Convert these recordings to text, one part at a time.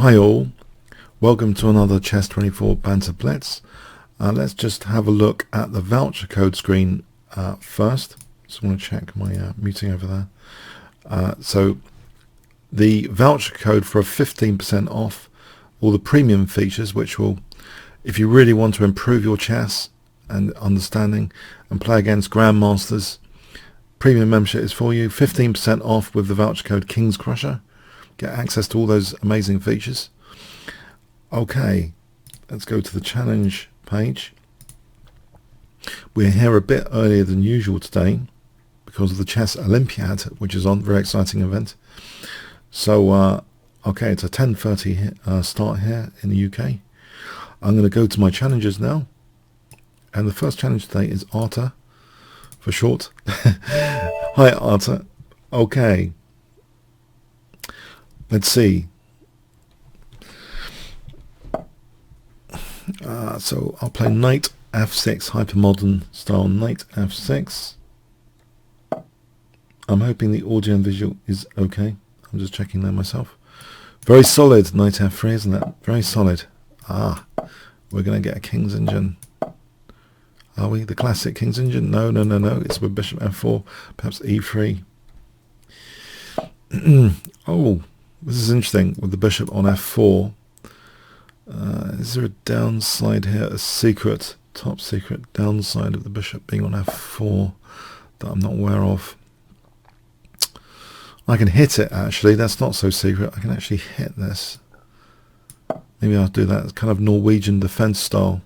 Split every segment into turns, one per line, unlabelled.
Hi all, welcome to another Chess24 Banter Blitz. Let's just have a look at the voucher code screen first. Just want to check my muting over there. So the voucher code for a 15% off all the premium features, which will, if you really want to improve your chess and understanding and play against grandmasters, premium membership is for you. 15% off with the voucher code Kingscrusher. Get access to all those amazing features. Okay, let's go to the challenge page. We're here a bit earlier than usual today because of the Chess Olympiad, which is on, very exciting event. So okay, it's a 10:30 start here in the UK. I'm going to go to my challenges now, and the first challenge today is Arta for short. Hi Arta. Okay, let's see. So I'll play knight f6, hypermodern style knight f6. I'm hoping the audio and visual is okay. I'm just checking that myself. Very solid knight f3, isn't that? Very solid. We're going to get a king's engine. Are we? The classic king's engine? No. It's with bishop f4, perhaps e3. Oh, this is interesting with the bishop on f4. Is there a downside here? A secret, top secret downside of the bishop being on f4 that I'm not aware of. I can hit it actually. That's not so secret. I can actually hit this. Maybe I'll do that. It's kind of Norwegian defense style.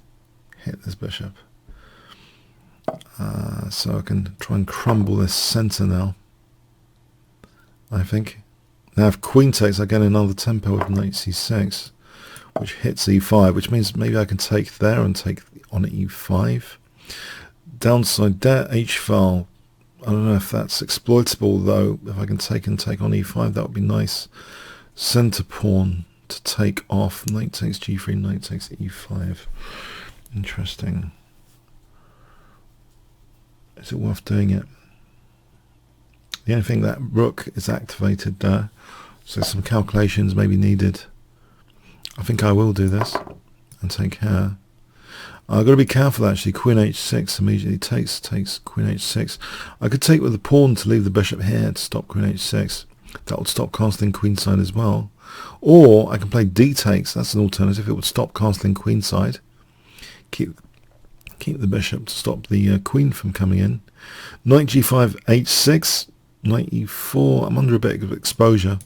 Hit this bishop. So I can try and crumble this center now, I think. Now if queen takes, I get another tempo with knight c6, which hits e5, which means maybe I can take there and take on e5. Downside there, h-file. I don't know if that's exploitable though. If I can take on e5, that would be nice. Center pawn to take off. Knight takes g3, knight takes e5. Interesting. Is it worth doing it? The only thing, that rook is activated there, so some calculations may be needed. I think I will do this and take care. I've got to be careful actually. Queen h6 immediately takes queen h6. I could take with the pawn to leave the bishop here to stop queen h6. That would stop castling queenside as well. Or I can play d takes. That's an alternative. It would stop castling queenside. Keep the bishop to stop the queen from coming in. Knight g5, h6, knight e4. I'm under a bit of exposure,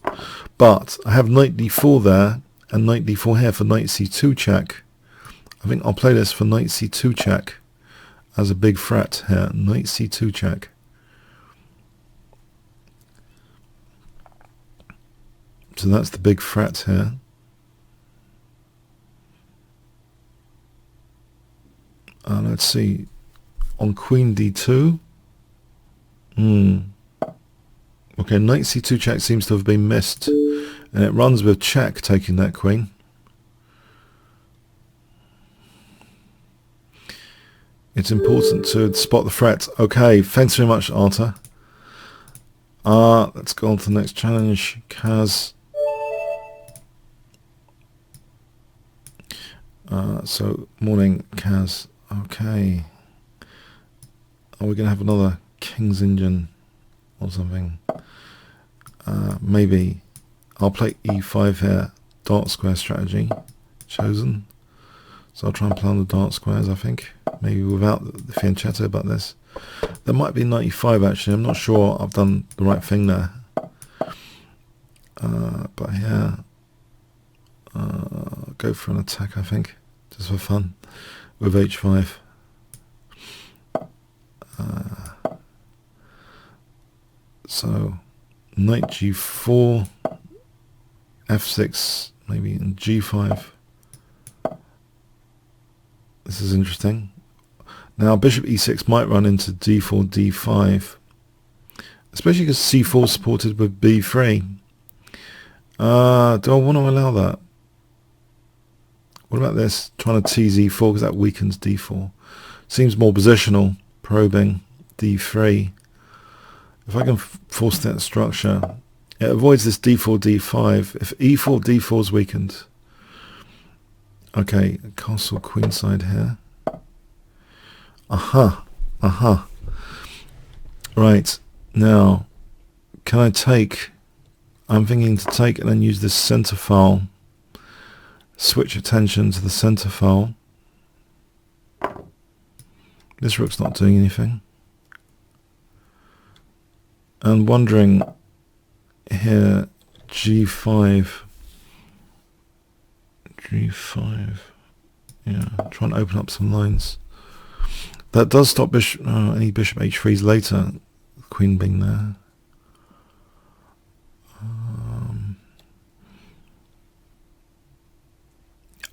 but I have knight d4 there and knight d4 here for knight c2 check. I think I'll play this for knight c2 check as a big threat here. Knight c2 check. So that's the big threat here. Let's see. On queen d2. Okay, knight c2 check seems to have been missed. And it runs with check, taking that queen. It's important to spot the threat. Okay, thanks very much, Arta. Let's go on to the next challenge. Kaz. So, morning, Kaz. Okay. Are we going to have another king's engine or something? Maybe. I'll play e5 here. Dark square strategy chosen. So I'll try and play on the dark squares, I think. Maybe without the fianchetto about this. There might be knight e5 actually. I'm not sure I've done the right thing there. But here, go for an attack, I think. Just for fun. With h5. So knight g4, f6, maybe, and g5. This is interesting. Now bishop e6 might run into d4, d5, especially because c4 is supported with b3. Do I want to allow that? What about this? Trying to tease e4 because that weakens d4. Seems more positional. Probing d3. If I can force that structure, It avoids this d4, d5. If e4, d4 is weakened. Okay, castle queenside here. Aha, aha. Right, now, can I take... I'm thinking to take and then use this center file. Switch attention to the center file. This rook's not doing anything. And wondering here, g5. g5. Yeah, try and open up some lines. That does stop bishop, any bishop h3s later. Queen being there.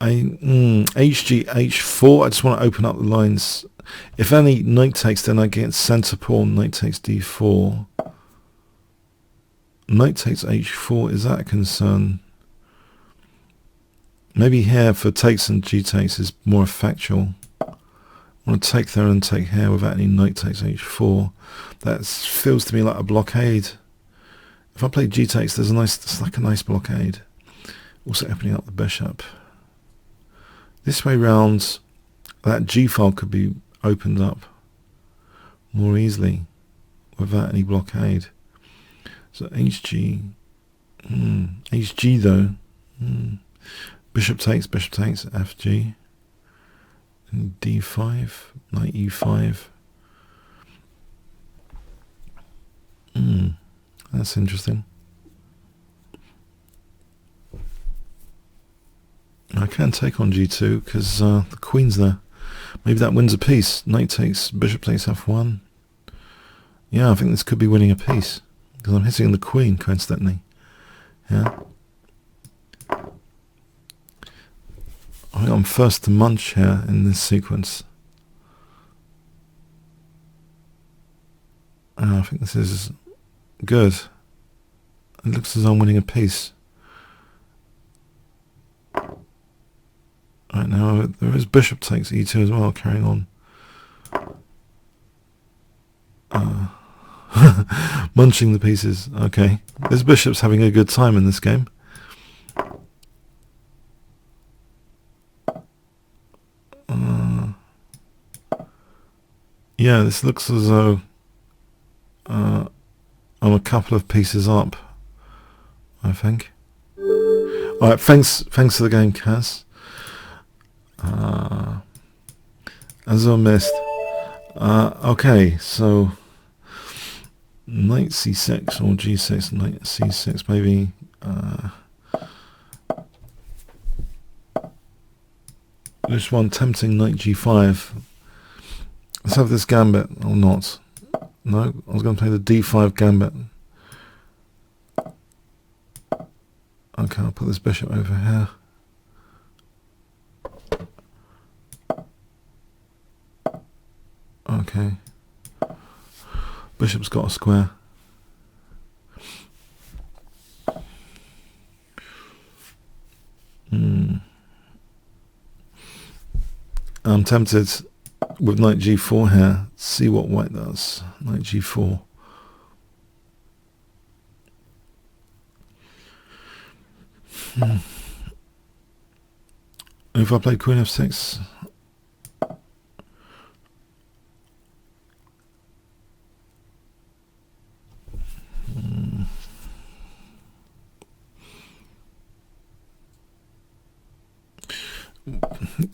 Hg, h4, I just want to open up the lines. If any knight takes, then I get center pawn, knight takes d4. Knight takes h4, is that a concern? Maybe here for takes and g takes is more effectual. I want to take there and take here without any knight takes h4. That feels to me like a blockade. If I play g takes, there's a nice, it's like a nice blockade. Also opening up the bishop. This way round, that g file could be opened up more easily without any blockade. So hg, hg though, bishop takes, fg, and d5, knight e5. That's interesting. I can take on g2 because the queen's there. Maybe that wins a piece. Knight takes, bishop takes f1. Yeah, I think this could be winning a piece because I'm hitting the queen coincidentally. Yeah. I think I'm first to munch here in this sequence. I think this is good. It looks as though I'm winning a piece. Right now, there is bishop takes e2 as well, carrying on. Munching the pieces. Okay. This bishop's having a good time in this game. Yeah, this looks as though I'm a couple of pieces up, I think. Alright, thanks for the game, Kaz. As I missed. Okay, so knight c6 or g6, knight c6 maybe. This one tempting knight g5. Let's have this gambit or not. No, I was going to play the d5 gambit. Okay, I'll put this bishop over here. Okay. Bishop's got a square. I'm tempted with knight g4 here. See what white does. Knight g4. If I play queen f6,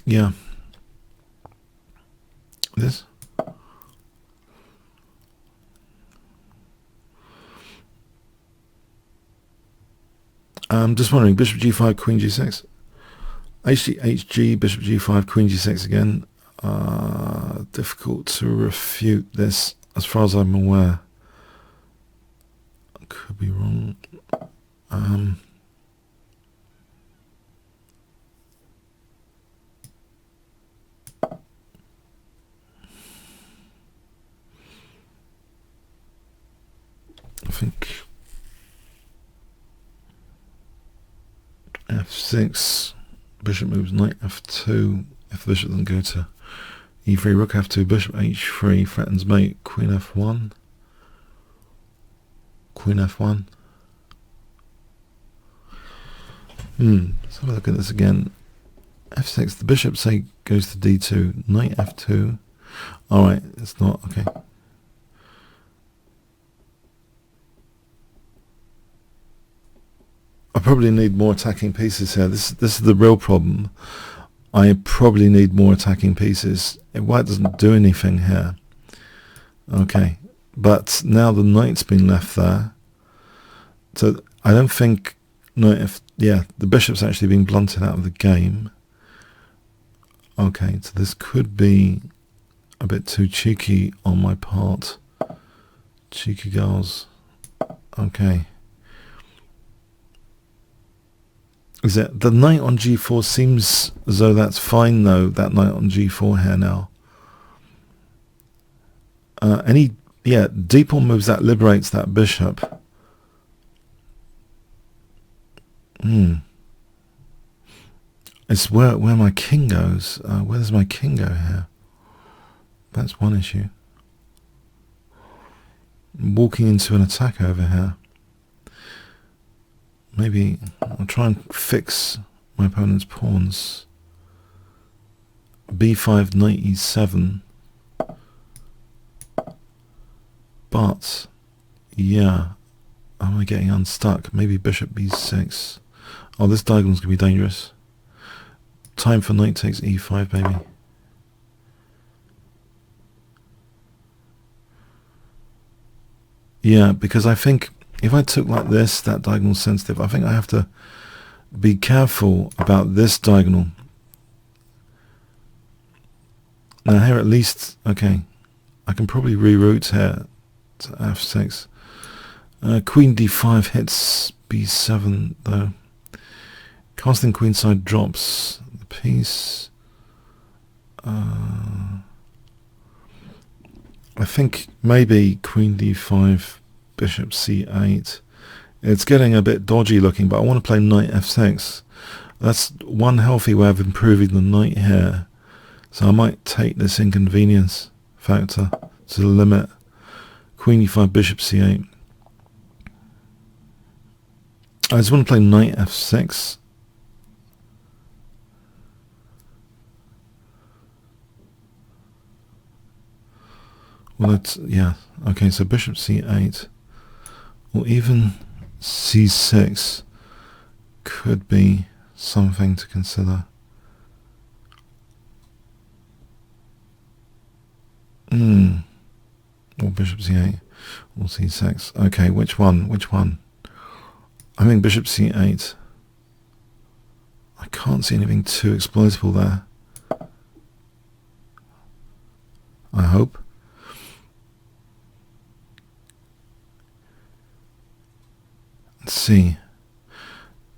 yeah, this. I'm just wondering, bishop g5, queen g6. hg, hg, bishop g5, queen g6 again. Difficult to refute this as far as I'm aware. Could be wrong. I think f6, bishop moves knight f2. If the bishop doesn't go to e3, rook f2, bishop h3, threatens mate, queen f1. Queen f1. Let's have a look at this again. f6, the bishop, say, goes to d2, knight f2. Alright, it's not, okay. I probably need more attacking pieces here. This is the real problem. I probably need more attacking pieces. White doesn't do anything here. Okay, but now the knight's been left there. So I don't think the bishop's actually been blunted out of the game. Okay, so this could be a bit too cheeky on my part. Cheeky girls. Okay. Is it the knight on g4 seems as though that's fine though, that knight on g4 here now. Deep pawn moves that liberates that bishop. It's where my king goes. Where does my king go here? That's one issue. I'm walking into an attack over here. Maybe I'll try and fix my opponent's pawns. b5, knight e7. But, yeah, am I getting unstuck? Maybe bishop b6. Oh, this diagonal's going to be dangerous. Time for knight takes e5, baby. Yeah, because I think if I took like this, that diagonal's sensitive. I think I have to be careful about this diagonal. Now here at least, okay, I can probably reroute here to f6. Queen d5 hits b7 though. Casting queenside drops the piece. I think maybe queen d5, bishop c8. It's getting a bit dodgy looking, but I want to play knight f6. That's one healthy way of improving the knight here. So I might take this inconvenience factor to the limit. Queen e5, bishop c8. I just want to play knight f6. Well, it's, yeah, okay, so bishop c8, or even c6 could be something to consider. Or bishop c8, or c6. Okay, which one? Which one? I think bishop c8. I can't see anything too exploitable there. I hope. Let's see.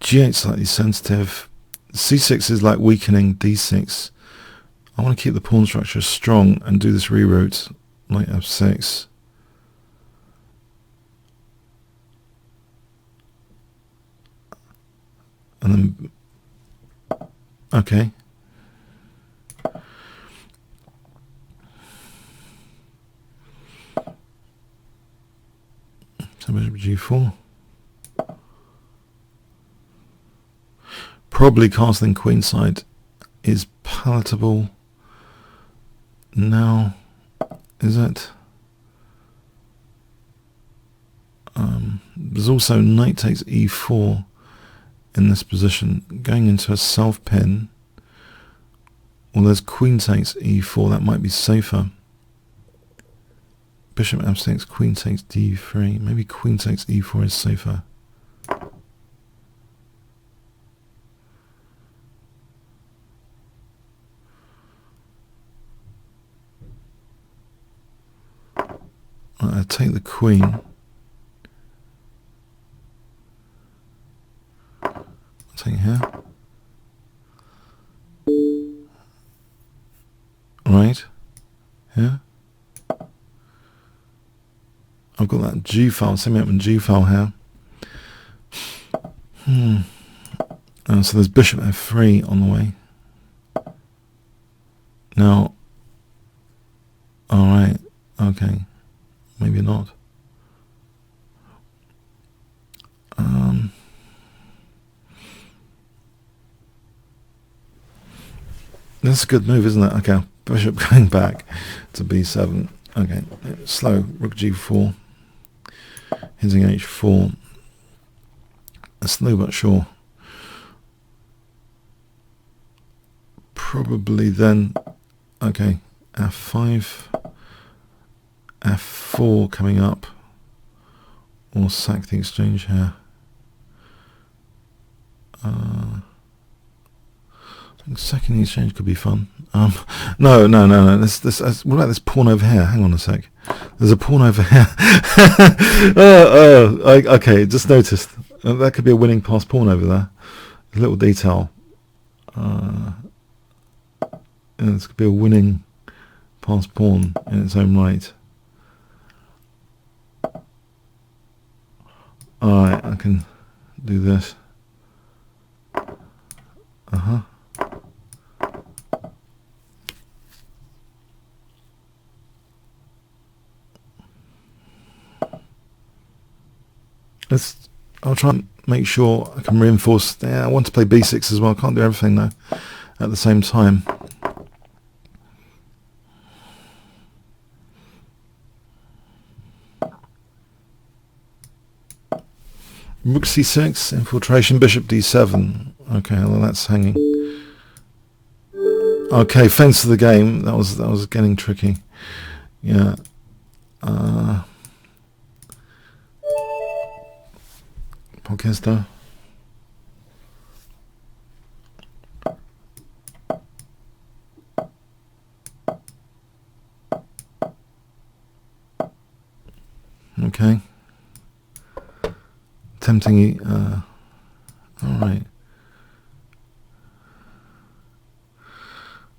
G8 slightly sensitive. C6 is like weakening D6. I want to keep the pawn structure strong and do this reroute. Knight f6. And then, okay. So bishop g4. Probably castling queenside is palatable. Now, is it? There's also knight takes e4 in this position, going into a self pin. Well, there's queen takes e4, that might be safer. Bishop f6, queen takes d3. Maybe queen takes e4 is safer. I take the queen. I'll take it here. Right. Here. I've got that G file, semi-open G file here. So there's bishop f3 on the way. Now, alright, okay. Maybe not. That's a good move, isn't it? Okay, bishop going back to b7. Okay, slow. Rook g4. Hitting h4. Slow but sure. Probably then. Okay, f5. f4 coming up. Or sack the exchange here. I think sacking the exchange could be fun. No. What about this pawn over here? Hang on a sec. There's a pawn over here. Okay, just noticed. That could be a winning pass pawn over there. A little detail. This could be a winning pass pawn in its own right. Alright, I can do this. I'll try and make sure I can reinforce. Yeah, I want to play b6 as well. I can't do everything though at the same time. Rook c6, infiltration, bishop d7. Okay, well that's hanging. Okay, fence of the game. That was getting tricky. Yeah. Podcast. Okay. Tempting. All right.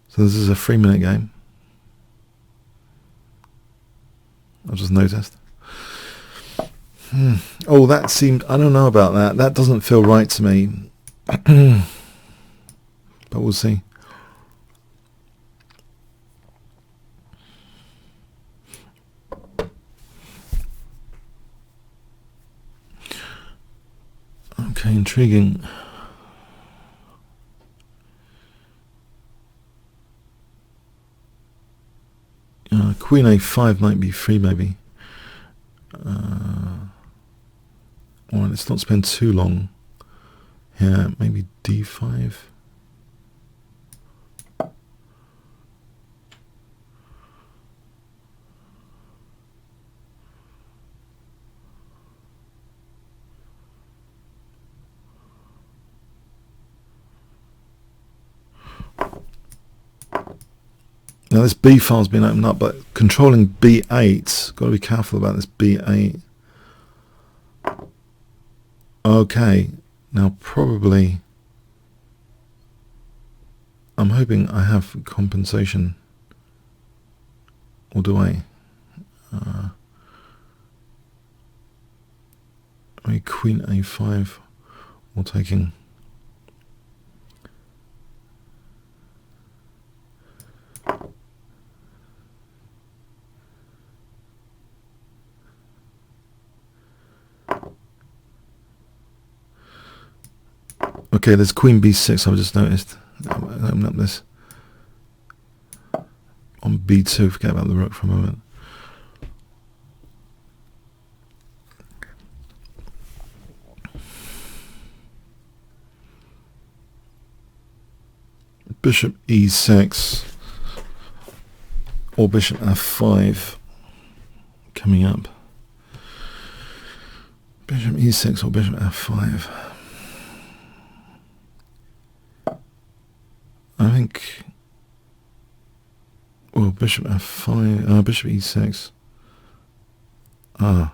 So this is a 3-minute game. I've just noticed. Oh, that seemed... I don't know about that. That doesn't feel right to me. But we'll see. Okay, intriguing. Queen a5 might be free, maybe. Well, let's not spend too long here. Maybe d5. Now this b file's been opened up, but controlling b8, got to be careful about this b8. Okay, now probably, I'm hoping I have compensation, or do I? Queen a5, or taking... Okay, there's Queen b6, I've just noticed. Open up this. On b2, forget about the rook for a moment. Bishop e6. Or bishop f5. Coming up. Bishop e6 or bishop f5. I think, well, bishop f5, bishop e6. I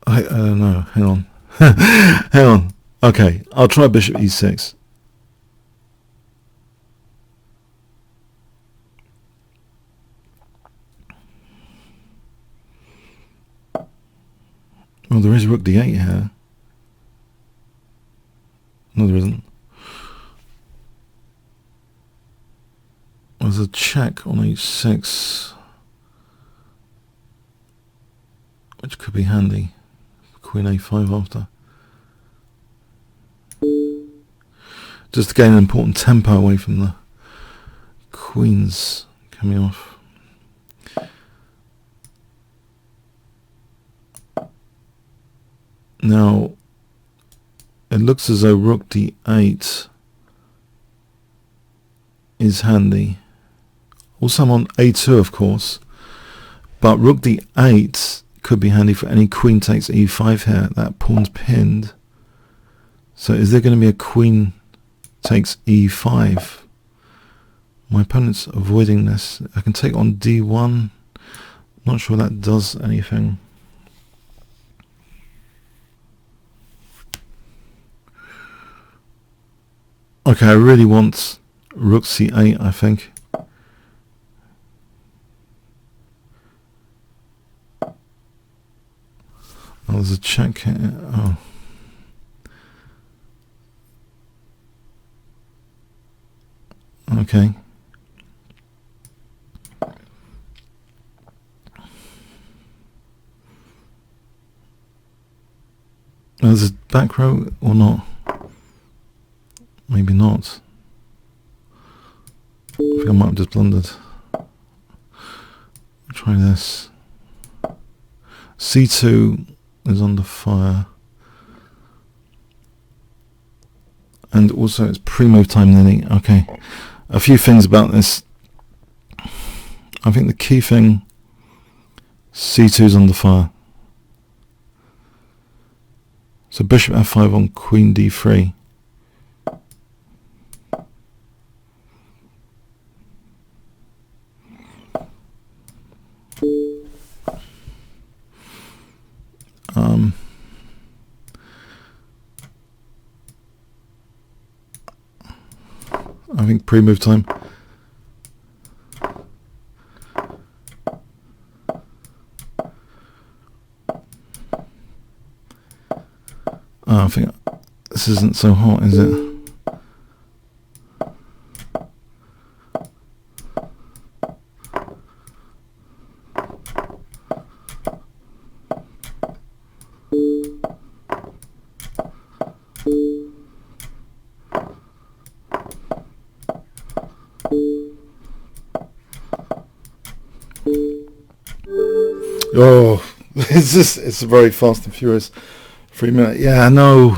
don't know. Hang on. Hang on. Okay, I'll try bishop e6. Well, there is rook d8 here. No, there isn't. There's a check on h6, which could be handy. Queen a5 after. just to gain an important tempo away from the queens coming off. Now, it looks as though rook d8 is handy. Also, I'm on a2, of course, but rook d8 could be handy for any queen takes e5 here. That pawn's pinned. So is there going to be a queen takes e5? My opponent's avoiding this. I can take on d1. Not sure that does anything. Okay, I really want rook c8, I think. Oh, there's a check here. Oh. Okay. There's a back row or not? Maybe not. I think I might have just blundered. Try this. C2 is under fire. And also it's pre-move time nearly. Okay. A few things about this. I think the key thing, C2 is under fire. So bishop f5 on queen d3. I think pre-move time. Oh, I think this isn't so hot, is it? Oh, it's a very fast and furious 3 minute. Yeah, no.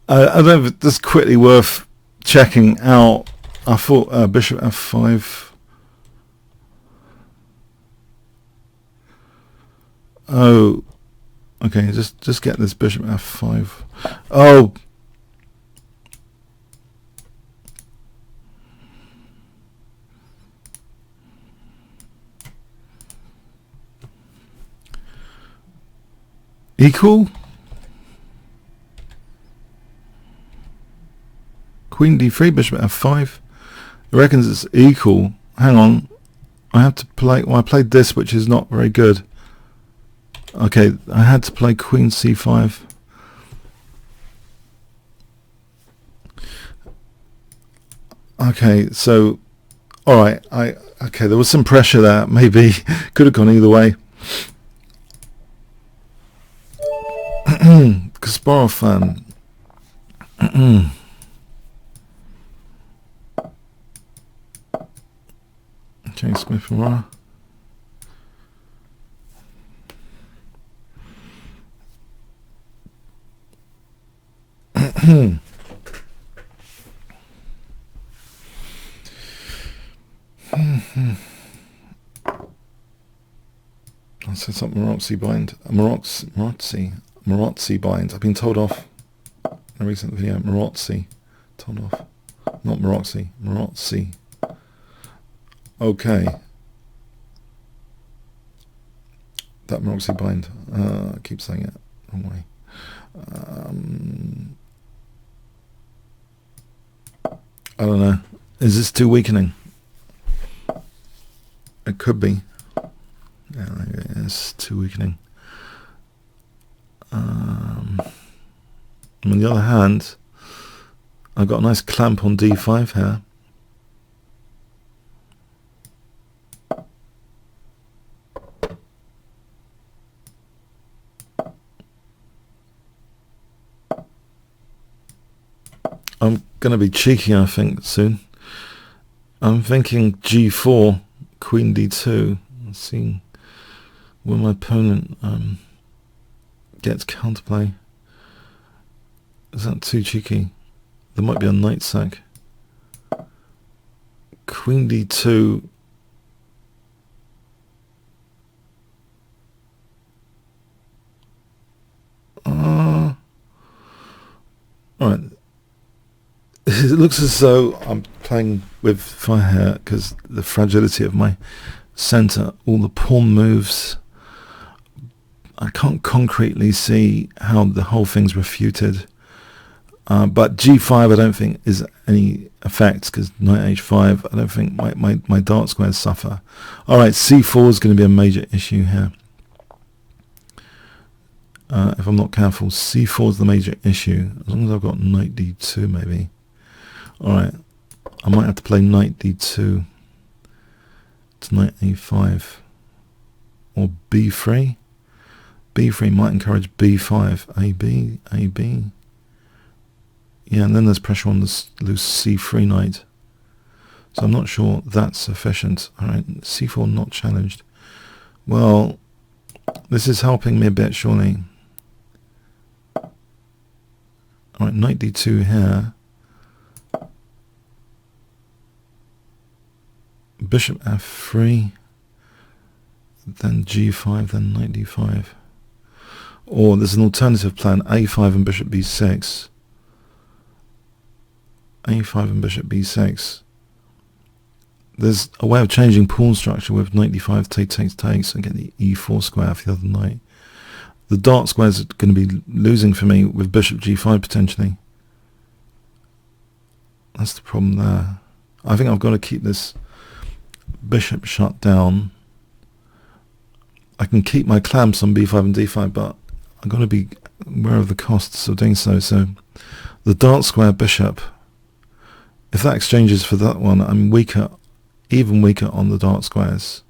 I don't know if it's quickly worth checking out. I thought bishop f5. Oh, okay. Just get this bishop f5. Oh. Equal? Queen d3, bishop f5. It reckons it's equal. Hang on. I have to play... Well, I played this, which is not very good. Okay, I had to play queen c5. Okay, so... Alright, okay, there was some pressure there. Maybe could have gone either way. Kasparov fan. Okay, Smith-Morra. I said something Marozzi bind. Marozzi bind. I've been told off in a recent video. Marozzi. Told off. Not Marozzi. Marozzi. Okay. That Marozzi bind. I keep saying it wrong way. I don't know. Is this too weakening? It could be. Yeah, it's too weakening. On the other hand, I've got a nice clamp on d5 here. I'm going to be cheeky, I think, soon. I'm thinking g4, queen d2. Let's see where my opponent gets counterplay. Is that too cheeky? There might be a knight sack. Queen d2. Alright. It looks as though I'm playing with fire here because the fragility of my center, all the pawn moves. I can't concretely see how the whole thing's refuted. But g5 I don't think is any effect because knight h5 I don't think my dark squares suffer. Alright, c4 is going to be a major issue here. If I'm not careful, c4 is the major issue. As long as I've got knight d2 maybe. Alright, I might have to play knight d2 to knight a5. Or b3. b3 might encourage b5. ab, ab. Yeah, and then there's pressure on this loose c3 knight. So I'm not sure that's sufficient. Alright, c4 not challenged. Well, this is helping me a bit, surely. Alright, knight d2 here. Bishop f3. Then g5, then knight d5. Or there's an alternative plan, a5 and bishop b6. a5 and bishop b6. There's a way of changing pawn structure with knight d5 takes and get the e4 square for the other knight. The dark squares are going to be losing for me with bishop g5 potentially. That's the problem there. I think I've got to keep this bishop shut down. I can keep my clamps on b5 and d5, but I've got to be aware of the costs of doing so. So the dark square bishop, if that exchanges for that one, I'm weaker, even weaker on the dark squares.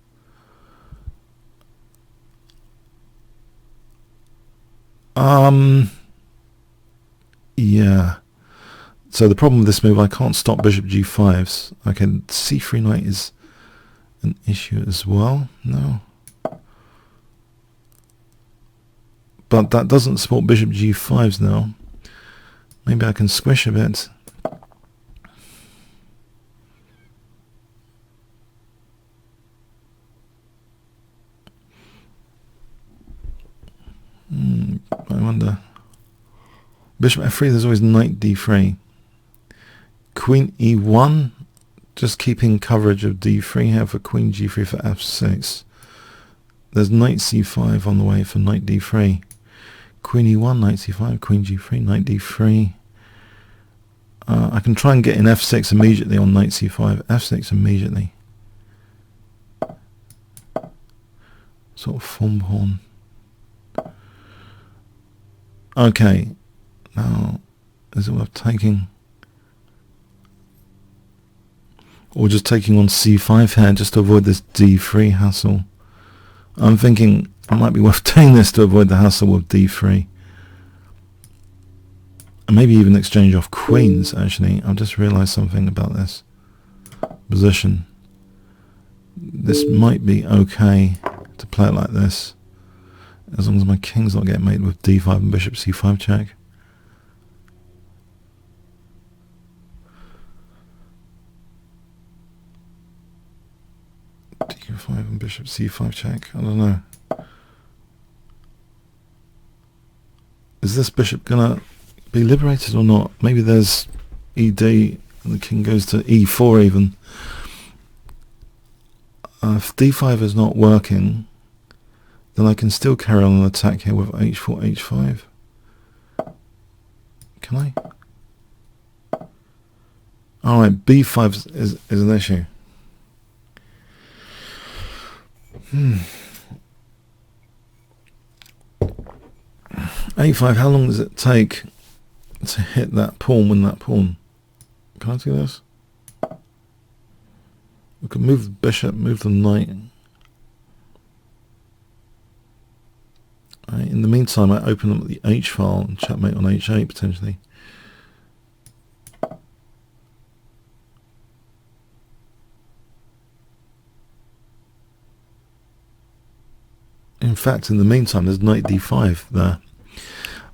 Yeah. So the problem with this move, I can't stop bishop g5s. Okay, c3 knight is an issue as well. No. But that doesn't support bishop g5s now. Maybe I can squish a bit. I wonder. Bishop f3, there's always knight d3. Queen e1, just keeping coverage of d3 here for queen g3 for f6. There's knight c5 on the way for knight d3. Queen e1, knight c5, queen g3, knight d3. I can try and get in f6 immediately on knight c5. f6 immediately. Sort of form pawn. Okay, now is it worth taking? Or just taking on c5 here just to avoid this d3 hassle? I'm thinking it might be worth doing this to avoid the hassle with d3. And maybe even exchange off queens, actually. I've just realised something about this position. This might be okay to play it like this, as long as my king's not getting made with d5 and bishop c5 check. d5 and bishop c5 check. I don't know. Is this bishop gonna be liberated or not? Maybe there's ed and the king goes to e4 even. If d5 is not working, then I can still carry on an attack here with h4, h5. Can I? Alright, b5 is an issue. a5, how long does it take to hit that pawn, win that pawn? Can I do this? We could move the bishop, move the knight. In the meantime, I open up the h file and checkmate on h8 potentially. In fact, in the meantime, there's knight d5 there.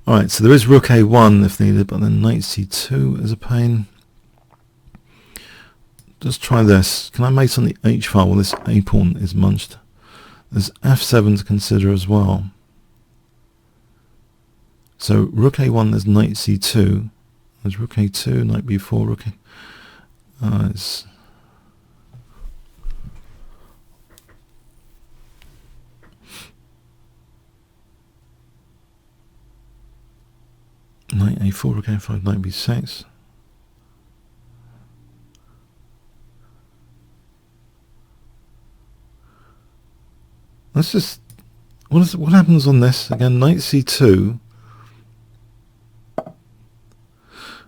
Alright, so there is rook a1 if needed, but then knight c2 is a pain. Just try this. Can I mate on the h file? Well, this a pawn is munched. There's f7 to consider as well. So rook a1, there's knight c2. There's rook a2, knight b4, rook a... it's... Knight a4, rook a5, knight b6. Let's just... What happens on this? Again, knight c2.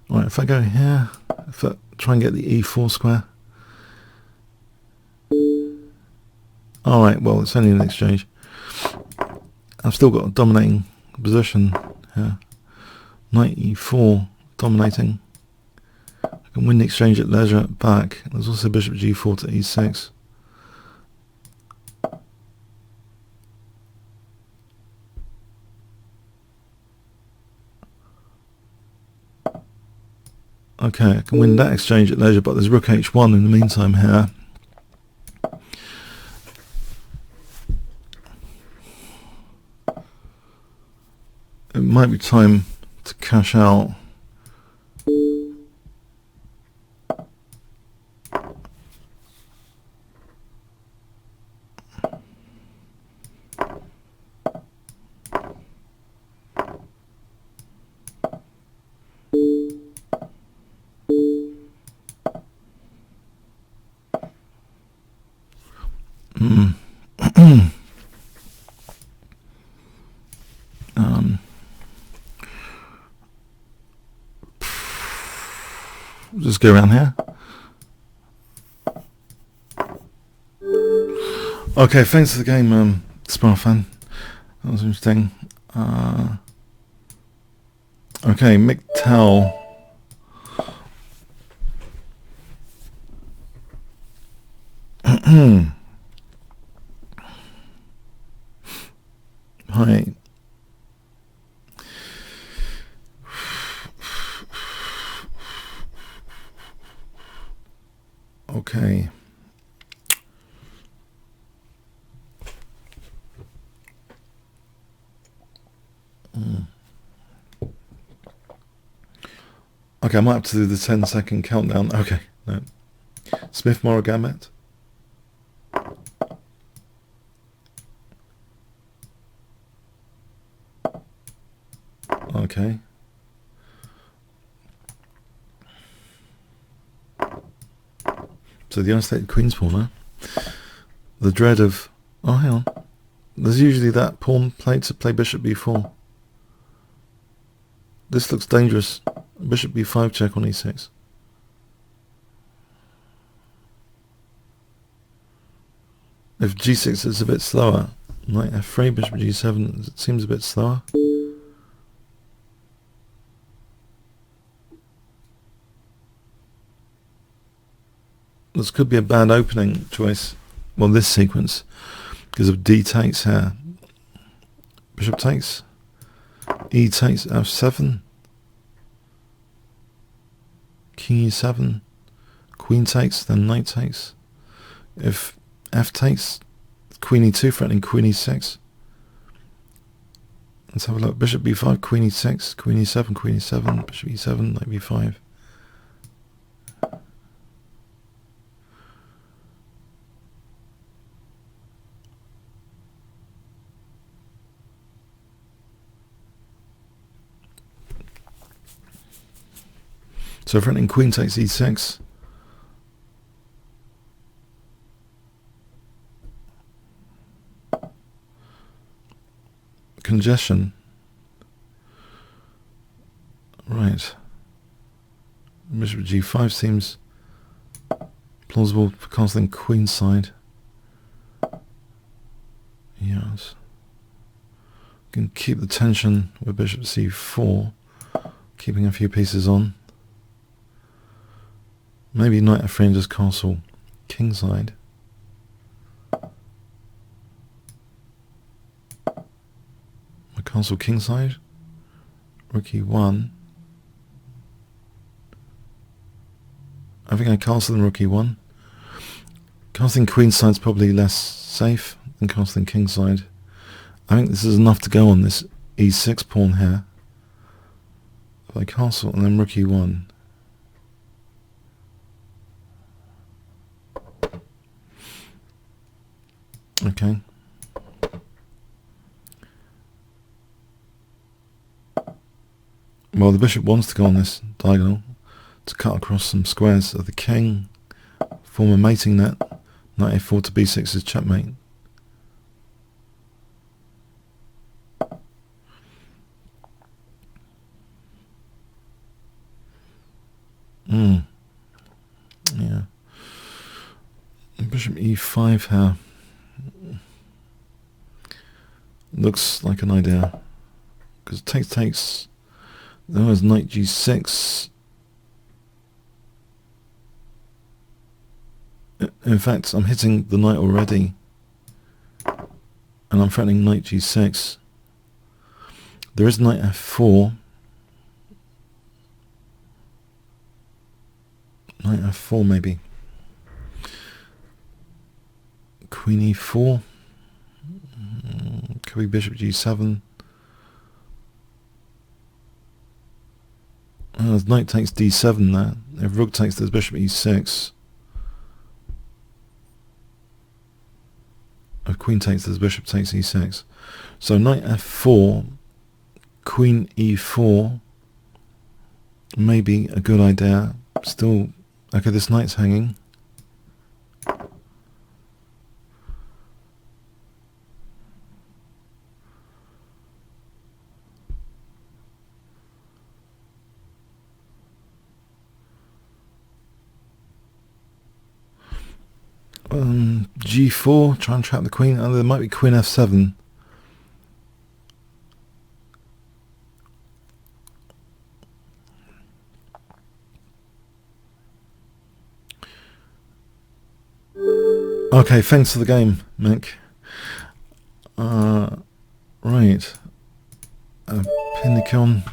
Right, if I go here, if I try and get the e4 square. Alright, well, it's only an exchange. I've still got a dominating position here. Knight e4 dominating. I can win the exchange at leisure back. There's also bishop g4 to e6. Okay, I can win that exchange at leisure, but there's rook h1 in the meantime here. It might be time to cash out. Just go around here. Okay, thanks for the game, Spar fan. That was interesting. Okay, Mick Tell. Hi. Okay. Okay, I might have to do the 10-second countdown. Okay, no. Smith-Morra gambit. Okay. So the unstated queen's pawn, huh? The dread of... Oh, hang on. There's usually that pawn played to play bishop b4. This looks dangerous. Bishop b5 check on e6. If g6 is a bit slower, knight f3, bishop g7, it seems a bit slower. This could be a bad opening choice. Well, this sequence, because of d takes here. Bishop takes, e takes, f7, king e7, queen takes, then knight takes. If f takes, queen e2 threatening queen e6. Let's have a look. Bishop b5, queen e6, queen e7, queen e7, bishop e7, knight b5. So threatening queen takes e6. Congestion. Right. Bishop g5 seems plausible for castling queenside. Yes. Can keep the tension with bishop c4, keeping a few pieces on. Maybe knight f3 and just castle kingside. Castle kingside. Rook e1. I think I castle in rook e1. Castling queenside's probably less safe than castling kingside. I think this is enough to go on this e6 pawn here. If I castle and then rook e1. Okay. Well, the bishop wants to go on this diagonal to cut across some squares of the king, form a mating net. Knight a4 to b6 is checkmate. Yeah. Bishop e5 here. Looks like an idea. Because takes. There was knight g6. In fact, I'm hitting the knight already. And I'm threatening knight g6. There is knight f4. Knight f4 maybe. Queen e4. Could be bishop g7. Knight takes d7 there. If rook takes, there's bishop e6. If queen takes, there's bishop takes e6. So knight f4, queen e4 may be a good idea. Still, okay, this knight's hanging. G4, try and trap the queen. There might be queen f7. Okay, thanks for the game, Mick. Right. Pinnicon.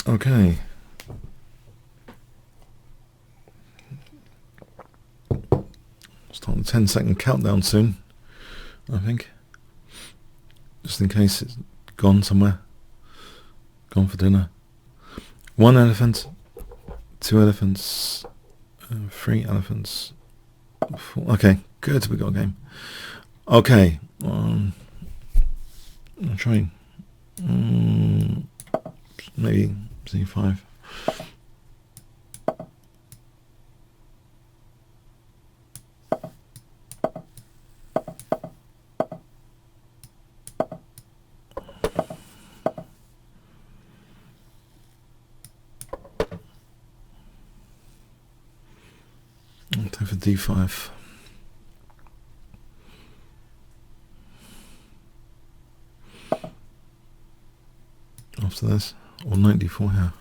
Okay. Start the 10-second countdown soon, I think. Just in case it's gone somewhere. Gone for dinner. 1 elephant, 2 elephants, 3 elephants, 4. Okay, good, we got a game. Okay, I'll try maybe c5. Time for d5. After this, or knight d4 here.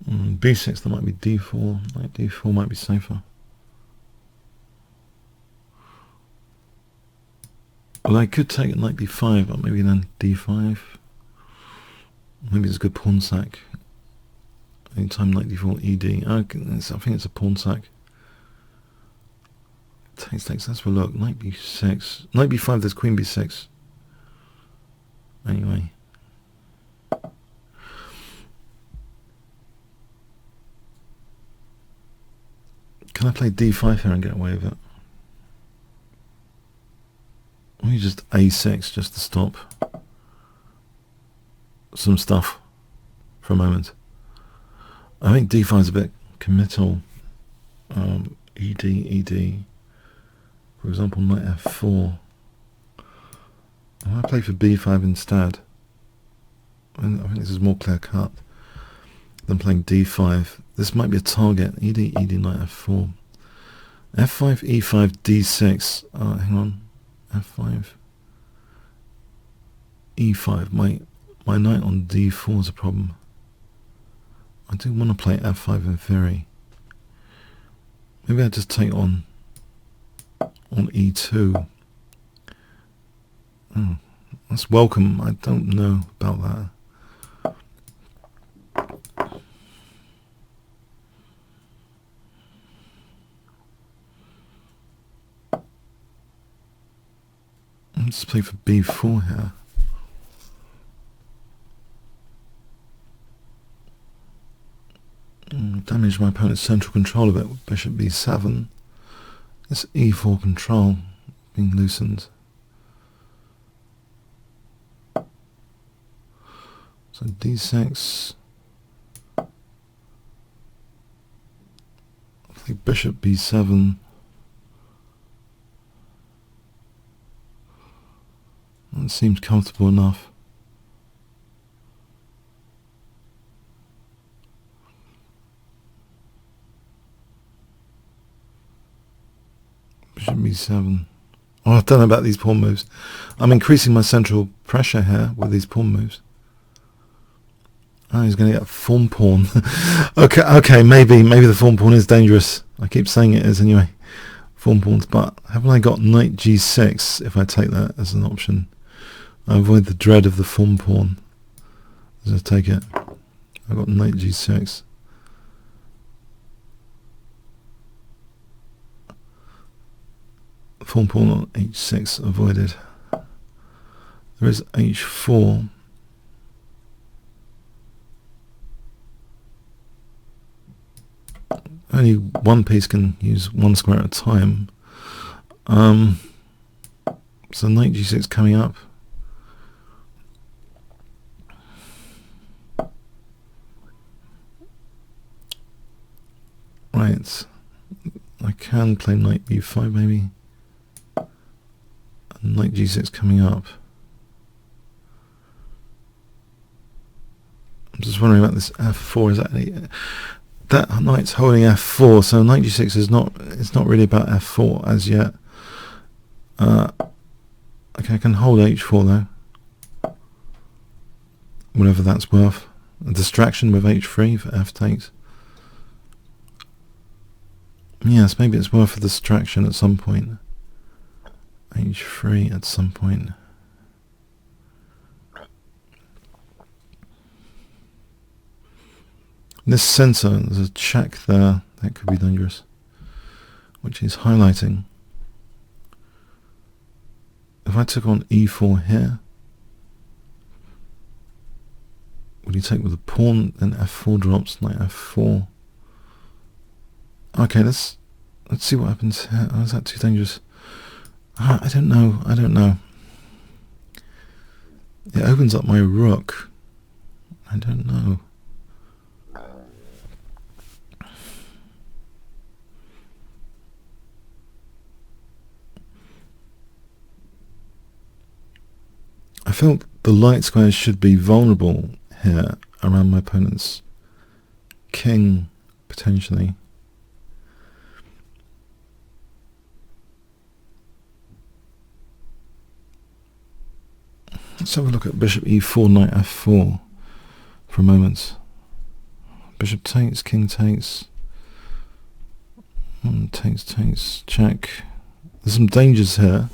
B6, there might be d4. Knight d4 might be safer. Well, I could take knight b5, but maybe then d5. Maybe it's a good pawn sack. Anytime knight d4, ed. Okay, I think it's a pawn sack. Takes. Let's have a look. Knight b6. Knight b5, there's queen b6. Anyway. Can I play d5 here and get away with it? Or you just a6 just to stop some stuff for a moment. I think d5 is a bit committal. ed. For example, knight f4. I might play for b5 instead. I think this is more clear cut than playing d5. This might be a target. Ed, knight f4. f5, e5, d6. Hang on. f5, e5. My knight on d4 is a problem. I do want to play f5 in theory. Maybe I just take on e2. Oh, that's welcome. I don't know about that. Let's play for b4 here. Damage my opponent's central control a bit with bishop b7. This e4 control being loosened. So d6. Play bishop b7. That seems comfortable enough. Bishop b7. Oh, I don't know about these pawn moves. I'm increasing my central pressure here with these pawn moves. Oh, he's going to get a form pawn. okay, maybe the form pawn is dangerous. I keep saying it is anyway. Form pawns, but haven't I got knight g6 if I take that as an option? I avoid the dread of the form pawn as I take it. I've got knight g6. Form pawn on h6 avoided. There is h4. Only one piece can use one square at a time. So knight g6 coming up. Right. I can play knight b5 maybe. And knight g6 coming up. I'm just wondering about this f4. Is that any... That knight's holding f4, so knight g6 is not. It's not really about f4 as yet. Okay, I can hold h4 though, whatever that's worth. A distraction with h3 for f takes. Yes, maybe it's worth a distraction at some point. h3 at some point. This center, there's a check there that could be dangerous, which is highlighting. If I took on e4 here, would you take with the pawn? Then f4 drops, knight f4. Okay, let's see what happens here. Oh, is that too dangerous? I don't know. It opens up my rook. I don't know. I felt the light squares should be vulnerable here around my opponent's king, potentially. Let's have a look at bishop e4, knight f4 for a moment. Bishop takes, king takes, takes, check. There's some dangers here.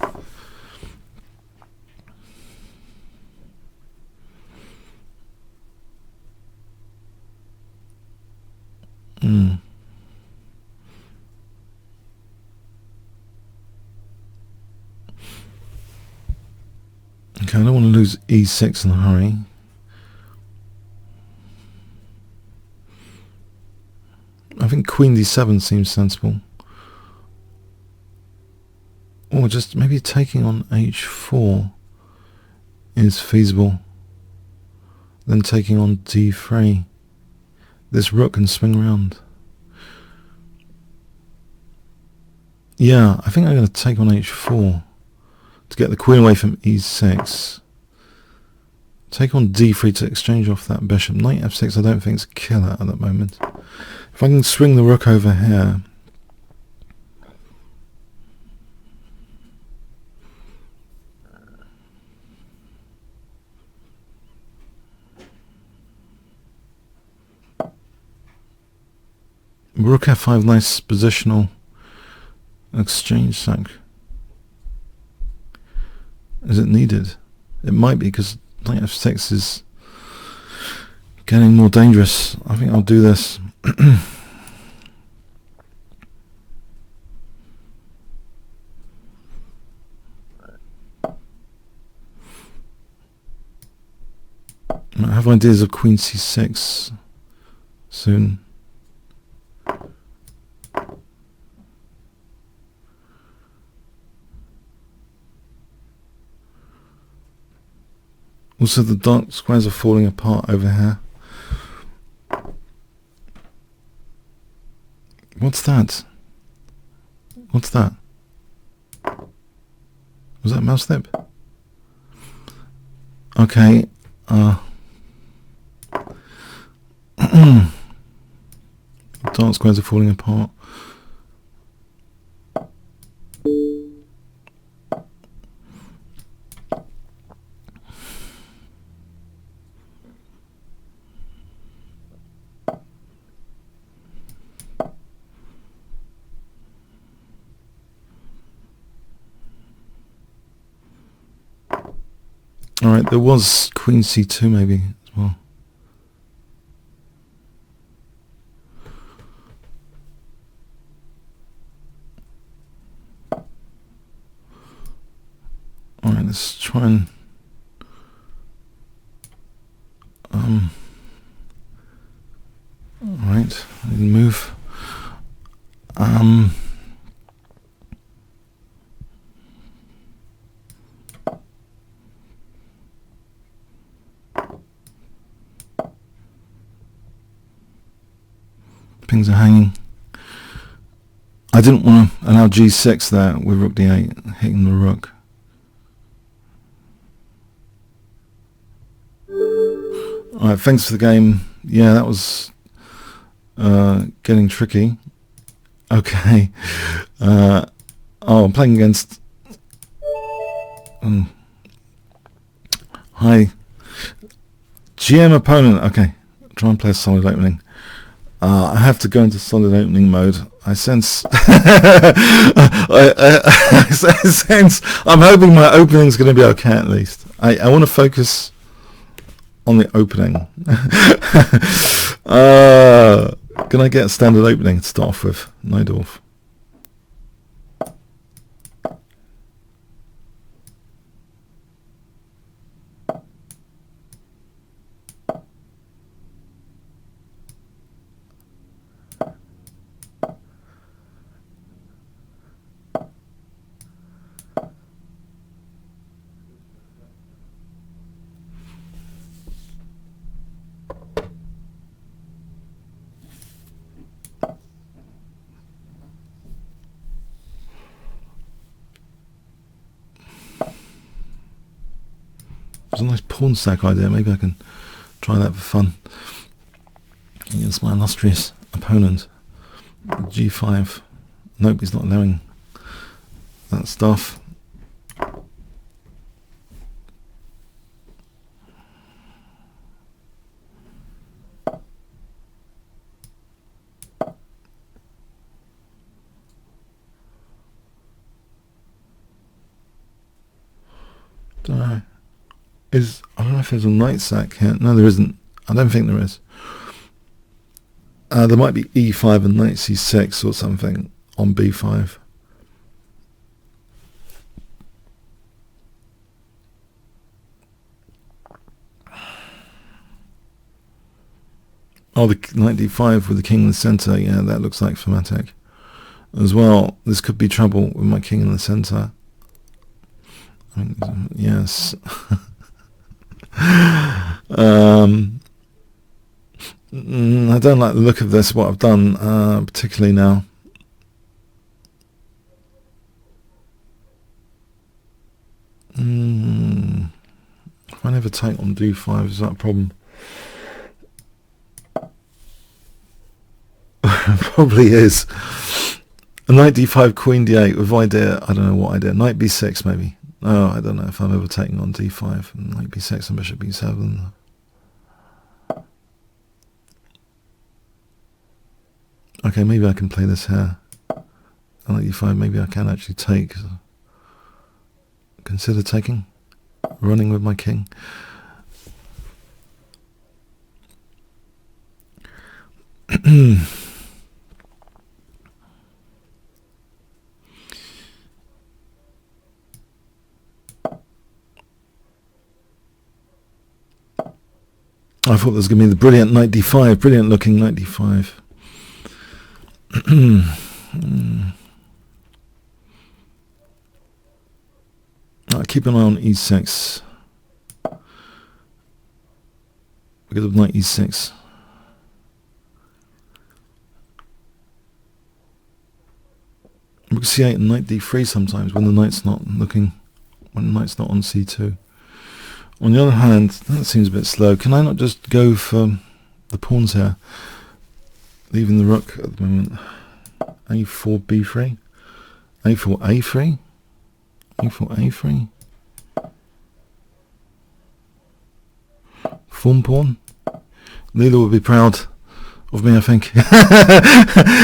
Okay, I don't want to lose e6 in a hurry. I think queen d7 seems sensible. Or just maybe taking on h4 is feasible. Then taking on d3. This rook can swing around. Yeah, I think I'm going to take on h4 to get the queen away from e6. Take on d3 to exchange off that bishop. Knight f6 I don't think is a killer at that moment. If I can swing the rook over here, Rook f5, nice positional exchange sack. Is it needed? It might be, because knight f6 is getting more dangerous. I think I'll do this. I have ideas of queen c6 soon. Also, the dark squares are falling apart over here. What's that? What's that? Was that a mouse snip? Okay. Dark squares are falling apart. Alright, there was queen c2 maybe as well. Alright, let's try and alright, I can move. Pings are hanging. I didn't want to allow g6 there with rook d8 hitting the rook. Alright, thanks for the game. Yeah, that was getting tricky. Okay. Oh, I'm playing against... hi. GM opponent. Okay. Try and play a solid opening. I have to go into solid opening mode. I sense... I sense... I'm hoping my opening's going to be okay at least. I want to focus on the opening. Can I get a standard opening to start off with? Neidorf. It's a nice pawn stack idea. Maybe I can try that for fun against my illustrious opponent. G5. Nope, he's not allowing that stuff. Don't know. I don't know if there's a knight sack here. No, there isn't. I don't think there is. There might be e5 and knight c6 or something on b5. Oh, the knight d5 with the king in the center. Yeah, that looks like thematic as well. This could be trouble with my king in the center. Yes. I don't like the look of this, what I've done, particularly now. If I never take on d5, is that a problem? Probably is. A knight d5, queen d8 with idea, I don't know what idea, knight b6 maybe. Oh, I don't know if I'm ever taking on d5, and knight b6 and bishop b7. Okay, maybe I can play this here. Knight e5, maybe I can actually take. Consider taking. Running with my king. I thought there was going to be the brilliant knight d5, brilliant looking knight d5. Keep an eye on e6. Because of knight e6. Rook c8 and knight d3 sometimes when the knight's not looking, when the knight's not on c2. On the other hand, that seems a bit slow. Can I not just go for the pawns here? Leaving the rook at the moment. a4, b3. a4, a3. a4, a3. Form pawn. Leela would be proud of me, I think.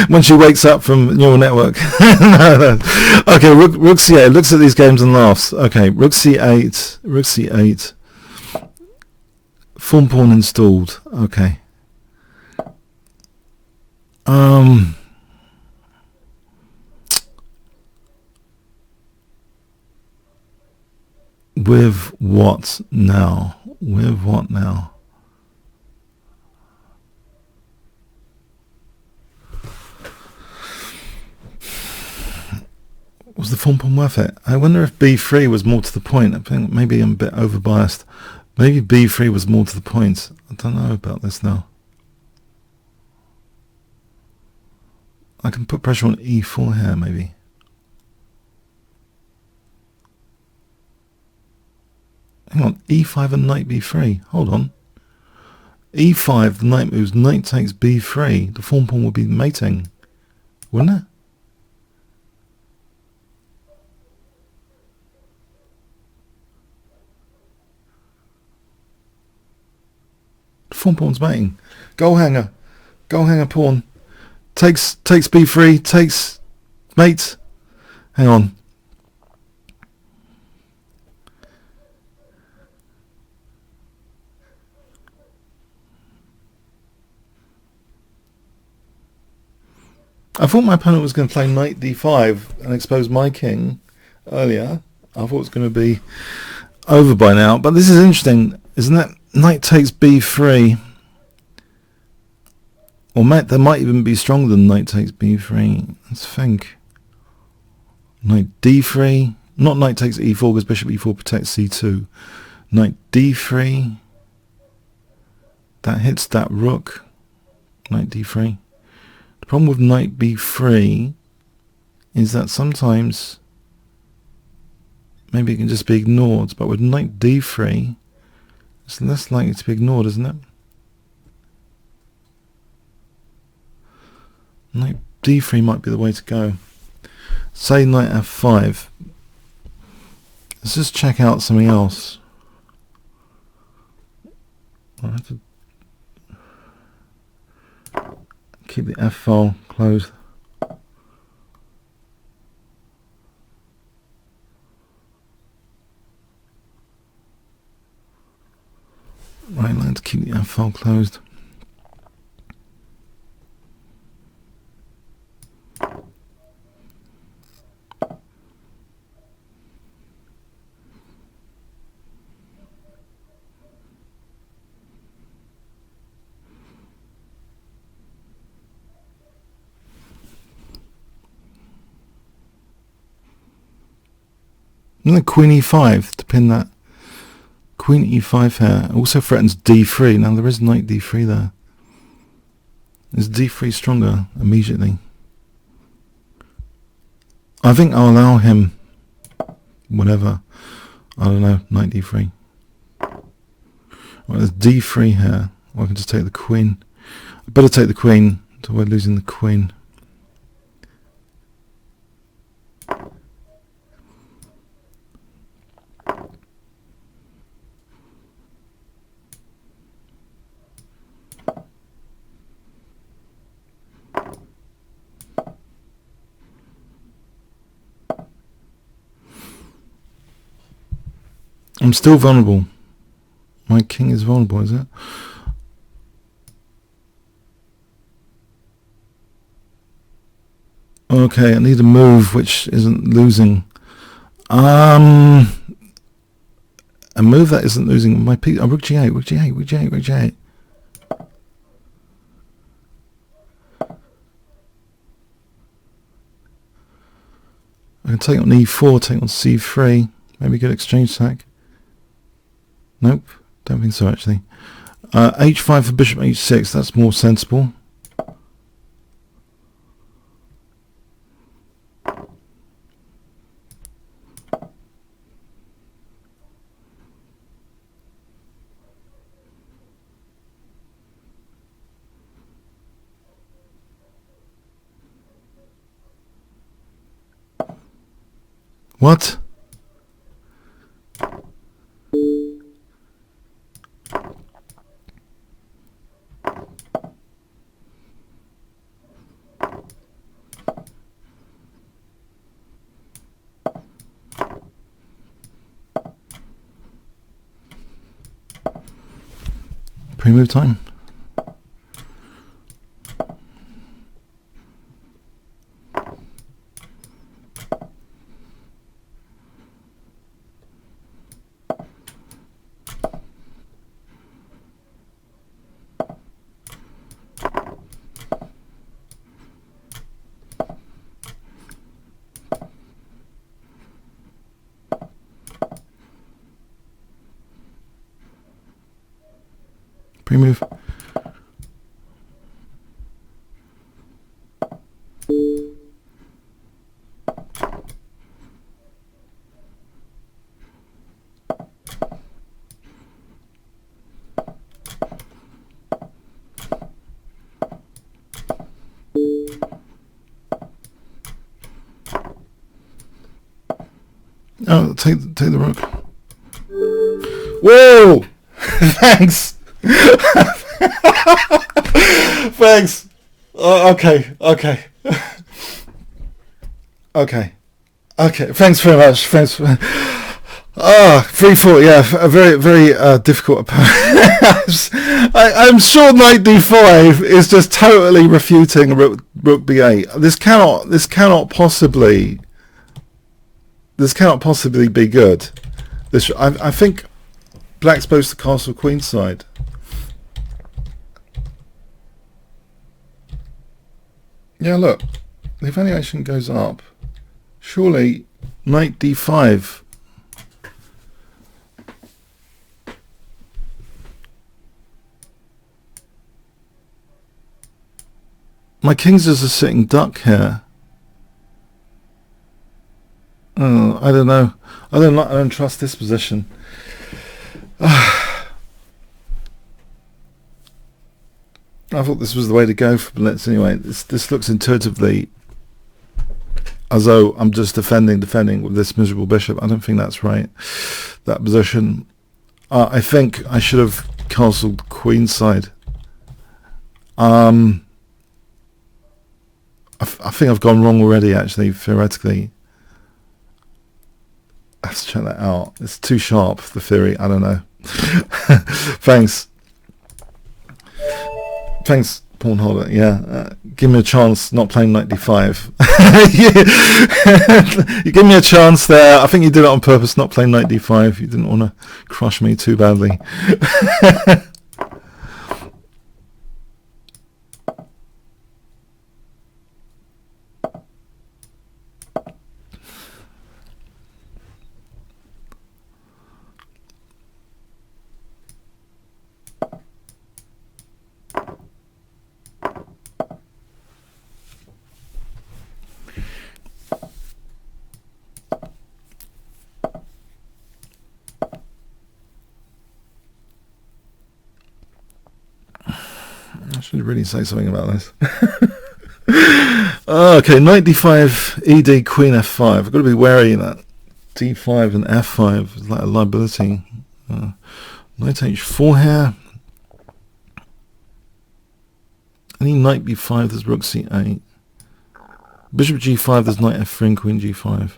When she wakes up from neural network. No. Okay, rook c8. Looks at these games and laughs. Okay, rook c8. Rook c8. Form pawn installed. Okay. With what now? With what now? Was the form pawn worth it? I wonder if b3 was more to the point. I think maybe I'm a bit overbiased. Maybe b3 was more to the point. I don't know about this now. I can put pressure on e4 here, maybe. Hang on, e5 and knight b3. Hold on. e5, the knight moves, knight takes b3. The form pawn would be mating, wouldn't it? The form pawn's mating. Goal hanger pawn. Takes b3, takes mate. Hang on. I thought my opponent was going to play knight d5 and expose my king earlier. I thought it was going to be over by now. But this is interesting, isn't it? Knight takes b3. Or there might even be stronger than knight takes b3. Let's think. Knight d3. Not knight takes e4 because bishop e4 protects c2. Knight d3. That hits that rook. Knight d3. The problem with knight b3 is that sometimes maybe it can just be ignored, but with knight d3 it's less likely to be ignored, isn't it? Knight d3 might be the way to go. Say knight f5. Let's just check out something else. I have to keep the F file closed. Right, let's keep the F file closed. And then queen e5 to pin that. Queen e5 here also threatens d3. Now there is knight d3 there. Is d3 stronger immediately? I think I'll allow him whatever. I don't know, knight d3. Well, there's d3 here. Or I can just take the queen. I better take the queen to avoid losing the queen. I'm still vulnerable. My king is vulnerable, is it? Okay, I need a move which isn't losing. A move that isn't losing my piece. Oh, rook g8, rook g8, rook g8, rook g8. I can take on e4, take on c3. Maybe good exchange sack. Nope, don't think so actually. H5 for bishop h6, that's more sensible. What? Pre-move time. Pre-move. Oh, take the rook. Whoa! Thanks. Thanks. Okay. Thanks very much. Thanks. 3-4. Yeah, a very difficult opponent. I'm sure knight d5 is just totally refuting rook b8. This cannot possibly be good. I think black's supposed to castle queenside. Yeah, look, the evaluation goes up. Surely knight d5. My king's just a sitting duck here. Oh, I don't know. I don't trust this position. I thought this was the way to go for Blitz anyway. This looks intuitively as though I'm just defending with this miserable bishop. I don't think that's right, that position. I think I should have castled queenside. I think I've gone wrong already, actually, theoretically. Let's check that out. It's too sharp, the theory. I don't know. Thanks, pawn holder. Yeah, give me a chance not playing knight d5. You give me a chance there. I think you did it on purpose, not playing knight d5. You didn't want to crush me too badly. I should really say something about this. Okay, knight d5, ed, queen f5. I've got to be wary of that. d5 and f5 is like a liability. Knight h4 here. Any knight b5, there's rook c8. Bishop g5, there's knight f3 and queen g5.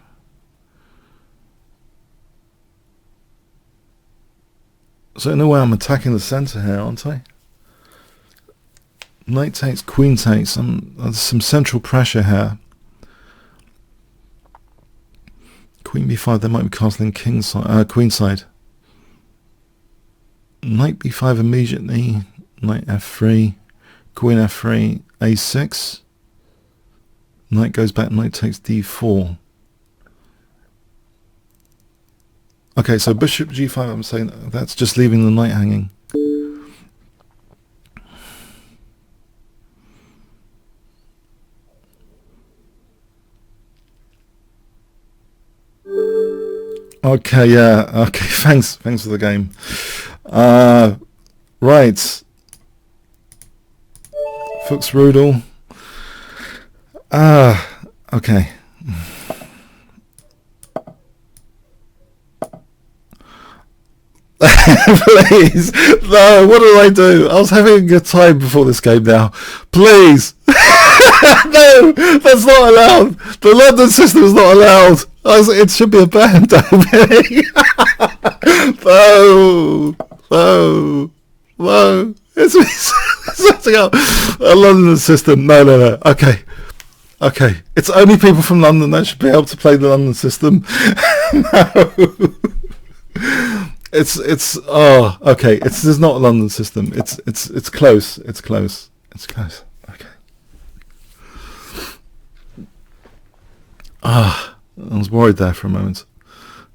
So in a way I'm attacking the centre here, aren't I? Knight takes, queen takes. There's some central pressure here. Queen b5, they might be castling king side, queen side. Knight b5 immediately. Knight f3. Queen f3. a6. Knight goes back, knight takes d4. Okay, so bishop g5, I'm saying that's just leaving the knight hanging. Okay, yeah, okay, thanks for the game. Right. Fuchsrudel. Okay. Please, no, what did I do? I was having a good time before this game now. Please. No, that's not allowed. The London system is not allowed. It should be a ban, Toby. No. It's setting up a London system. No. Okay. It's only people from London that should be able to play the London system. No. It's okay. This is not a London system. It's close. It's close. Okay. I was worried there for a moment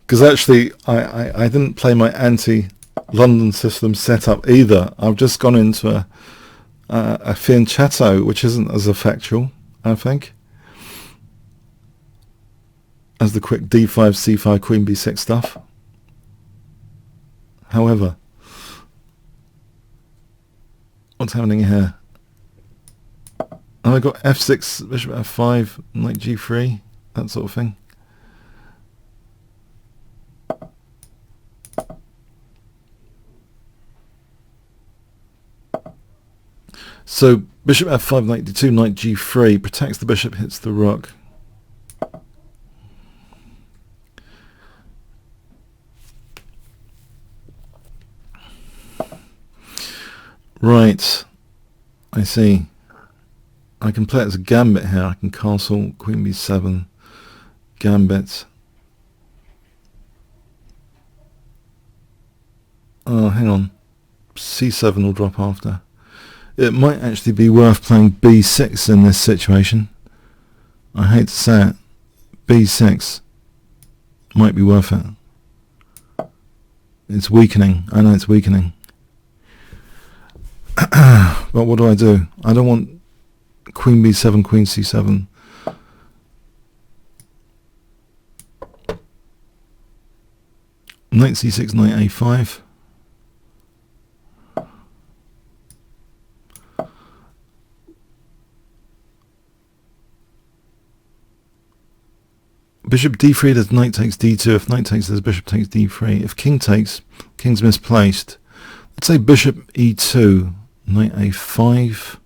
because actually I didn't play my anti-London system setup either. I've just gone into a fianchetto which isn't as effectual, I think, as the quick d5, c5, queen b6 stuff. However, what's happening here? Oh, I got f6, bishop f5, knight g3, that sort of thing. So bishop f5, knight d2, knight g3 protects the bishop, hits the rook. Right, I see. I can play it as a gambit here. I can castle, queen b7, gambit. Oh, hang on. c7 will drop after. It might actually be worth playing b6 in this situation. I hate to say it. b6 might be worth it. It's weakening. I know it's weakening. But what do? I don't want queen b7, queen c7. Knight c6, knight a5. Bishop d3, there's knight takes d2. If knight takes, there's bishop takes d3. If king takes, king's misplaced. Let's say bishop e2, knight a5.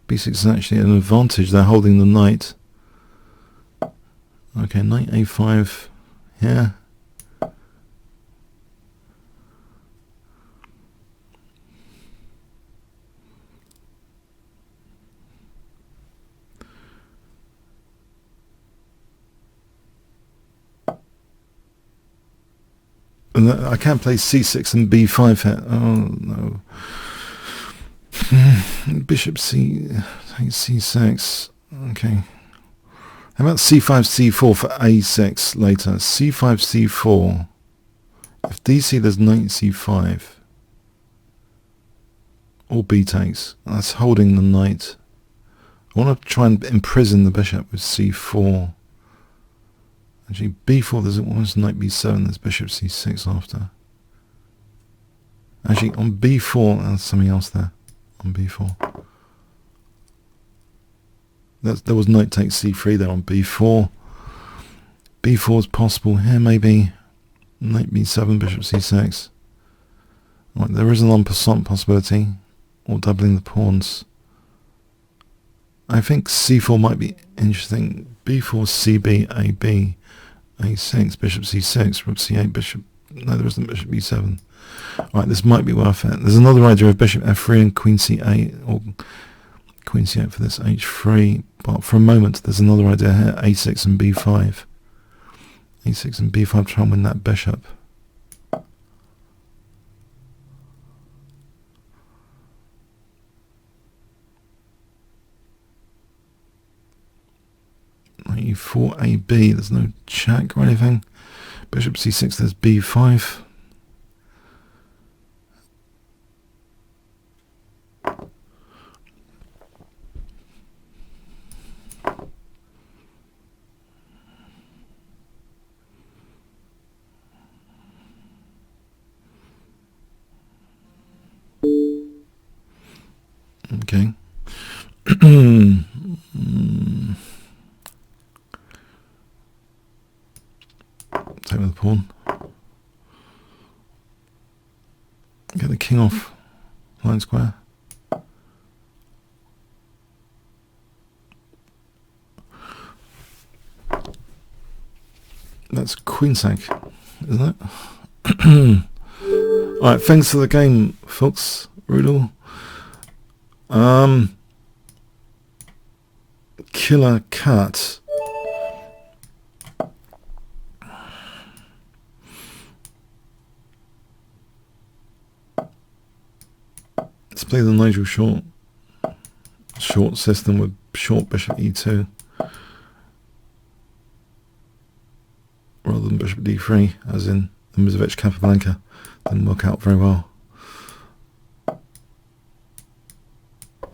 b6 is actually an advantage. They're holding the knight. Okay, knight a5 here. And I can't play c6 and b5 here. Oh no. Bishop c takes c6. Okay. How about c5 c4 for a6 later? c5 c4. If dc, there's knight c5. Or b takes. That's holding the knight. I want to try and imprison the bishop with c4. Actually, b4, there's almost knight b7, there's bishop c6 after. Actually, on b4, there's something else there. On b4. There was knight takes c3 there on b4. b4 is possible here, maybe. Knight b7, bishop c6. Right, there is an en passant possibility, or doubling the pawns. I think c4 might be interesting. b4, cb, ab. a6, bishop c6, rook c8, bishop No, there isn't bishop e7. Right, this might be worth it. There's another idea of bishop f3 and queen c8, or queen c8 for this h3. But for a moment, there's another idea here, a6 and b5. a6 and b5, try and win that bishop. e4, ab, there's no check or anything. Bishop c6, there's b5. Okay. Take with the pawn. Get the king off line square. That's queen sack, isn't it? Alright, thanks for the game, folks. Rudel. Killer cat. Let's play the Nigel short system with short bishop e2 rather than bishop d3, as in the Mizovic Capablanca. Didn't work out very well.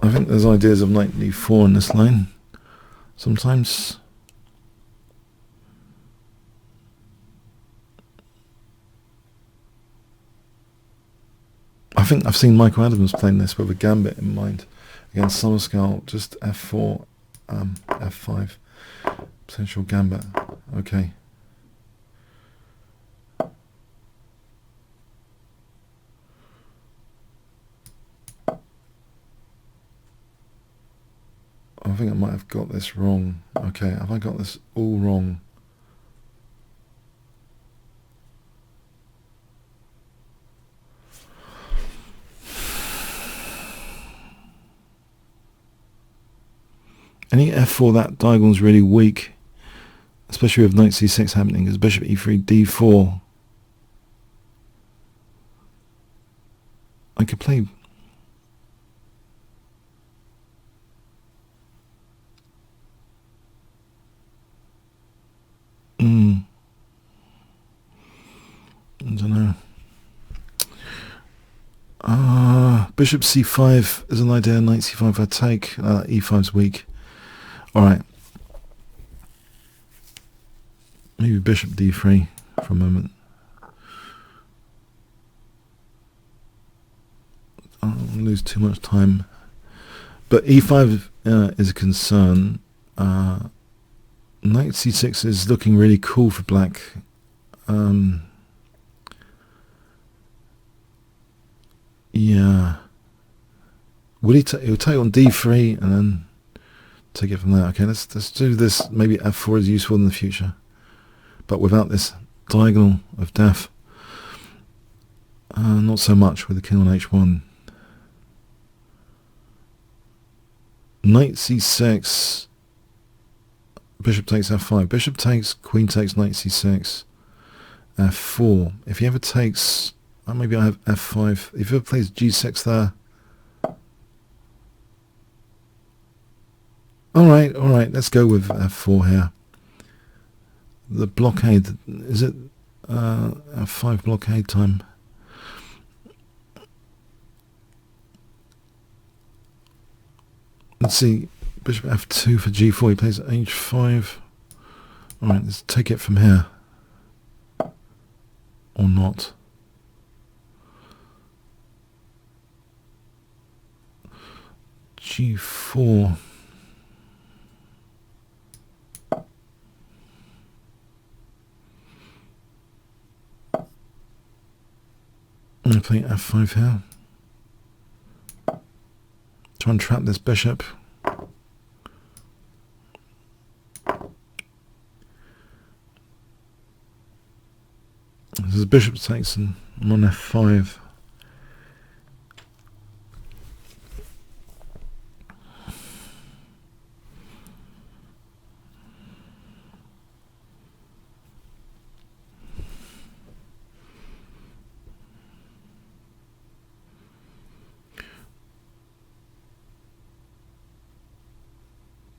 I think there's ideas of knight d4 in this line sometimes. I think I've seen Michael Adams playing this with a gambit in mind against Summerscale, just f4, f5, potential gambit. Okay. I think I might have got this wrong. Okay, have I got this all wrong? Any f4, that diagonal's really weak, especially with knight c6 happening, because bishop e3, d4. I could play... I don't know. Bishop c5 is an idea. Knight c5 I take. e5's weak. Alright. Maybe bishop d3 for a moment. I don't want to lose too much time. But e5 is a concern. Knight c6 is looking really cool for black. Yeah. He'll take on d3 and then take it from there. Okay, let's do this. Maybe f4 is useful in the future, but without this diagonal of death, not so much with the king on h1. Knight c6. Bishop takes f5. Bishop takes, queen takes, knight c6. f4. If he ever takes, maybe I have f5. If he ever plays g6 there. Alright, let's go with f4 here. The blockade, is it f5 blockade time? Let's see, bishop f2 for g4, he plays h5. Alright, let's take it from here. Or not. g4. I'm going to play f5 here. Try and trap this bishop. This is the bishop takes and I'm on f5.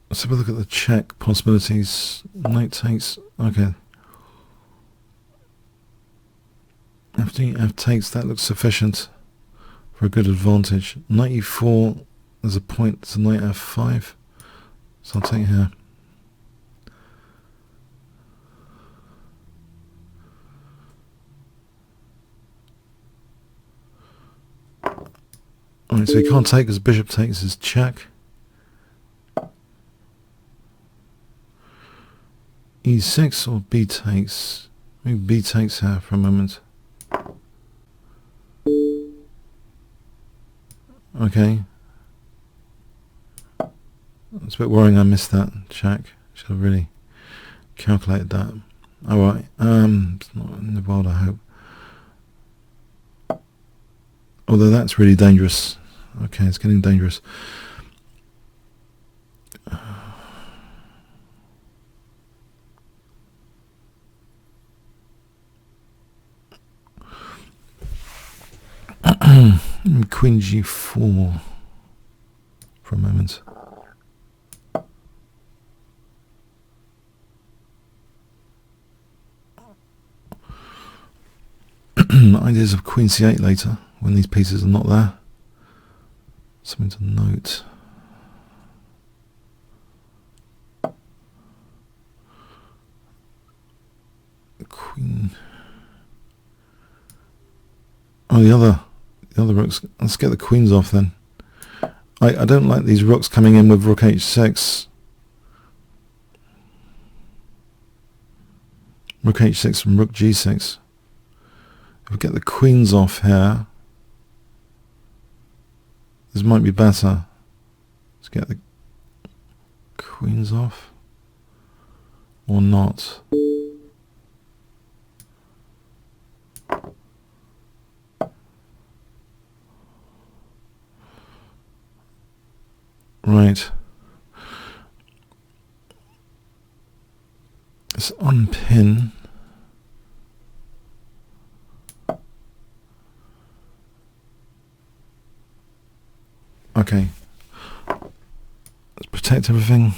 Let's have a look at the check possibilities. Knight takes, okay. After f takes, that looks sufficient for a good advantage. Knight e4, there's a point to knight f5, so I'll take here. Alright, so he can't take because bishop takes his check. E6 or b takes? Maybe b takes here for a moment. Okay. It's a bit worrying I missed that check. Should have really calculated that. Alright, it's not in the world, I hope. Although that's really dangerous. Okay, it's getting dangerous. Queen g4 for a moment. Ideas of queen c8 later when these pieces are not there. Something to note. Queen. Oh, the other rooks. Let's get the queens off then. I don't like these rooks coming in with rook h6. Rook h6 and rook g6. If we get the queens off here, this might be better. Let's get the queens off. Or not. Right. Let's unpin. Okay. Let's protect everything.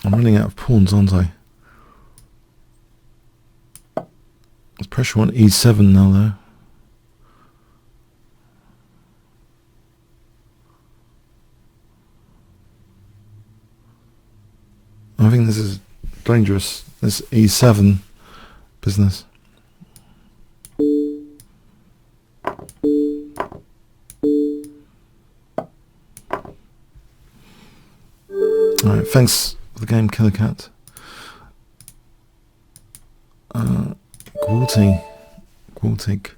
I'm running out of pawns, aren't I? There's pressure on e7 now, though. I think this is dangerous, this e7 business. Alright, thanks for the game, Killer Cat. Gwaltig.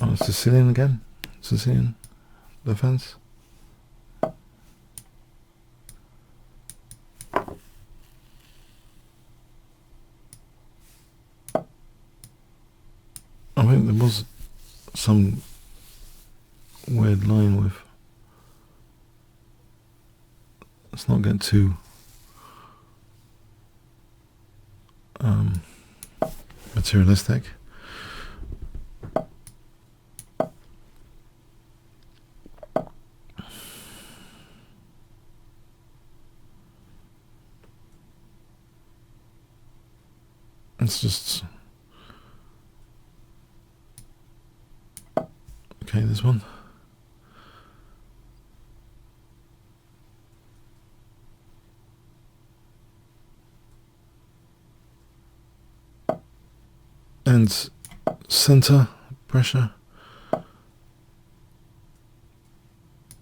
Oh, Sicilian again? Sicilian defense? I think there was some weird line with... Let's not get too materialistic. It's just... Okay, this one. and center pressure.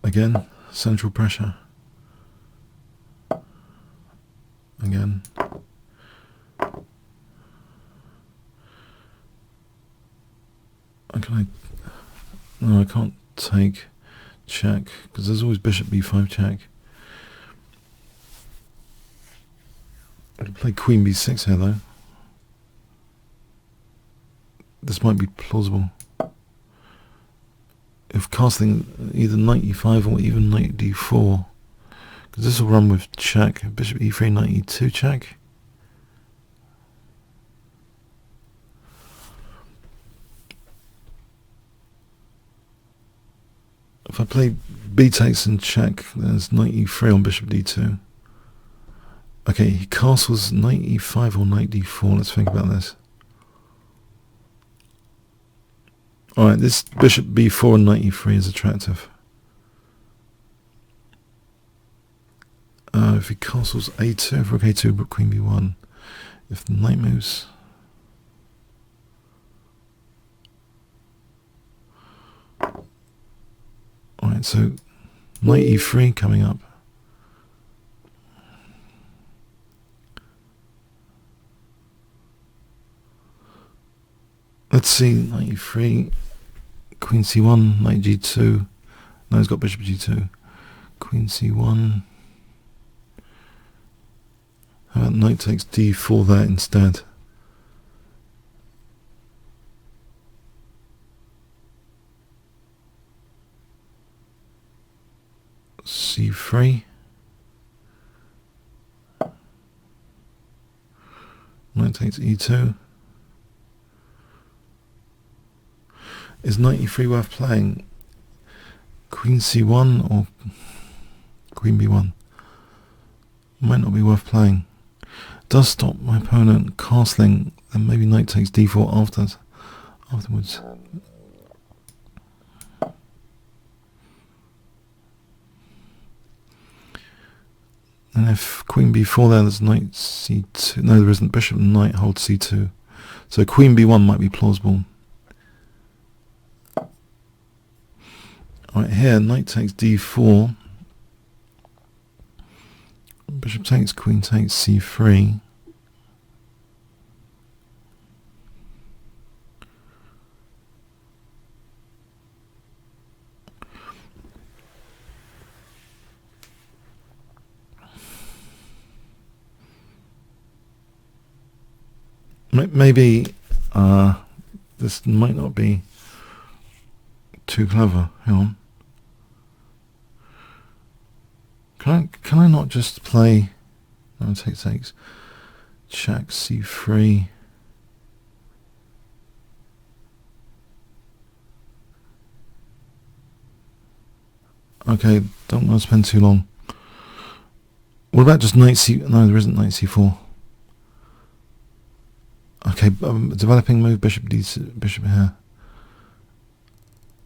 Again, central pressure. Again. No, I can't take check because there's always bishop b5 check. I could play queen b6 here though. This might be plausible. If castling either knight e5 or even knight d4, because this will run with check. Bishop e3, knight e2 check. If I play b takes and check, there's knight e3 on bishop d2. Okay, he castles knight e5 or knight d4. Let's think about this. Alright, this bishop b4 and knight e3 is attractive. If he castles a2, rook a2, rook queen b1. If the knight moves... Alright, so knight e3 coming up. Let's see, knight e3, queen c1, knight g2. No, he's got bishop g2. Queen c1. How about knight takes d4 there instead? c3. Knight takes e2. Is knight e3 worth playing? Queen c1 or queen b1? Might not be worth playing. Does stop my opponent castling, then maybe knight takes d4 afterwards. And if queen b4 there's knight c2. No, there isn't. Bishop and knight hold c2. So queen b1 might be plausible. Right here, knight takes d4. Bishop takes, queen takes c3. Maybe this might not be too clever. Hang on. Can I not just play? No, takes check c3. Okay, don't want to spend too long. What about just knight c? No, there isn't knight c4. Okay, developing move bishop d, bishop here.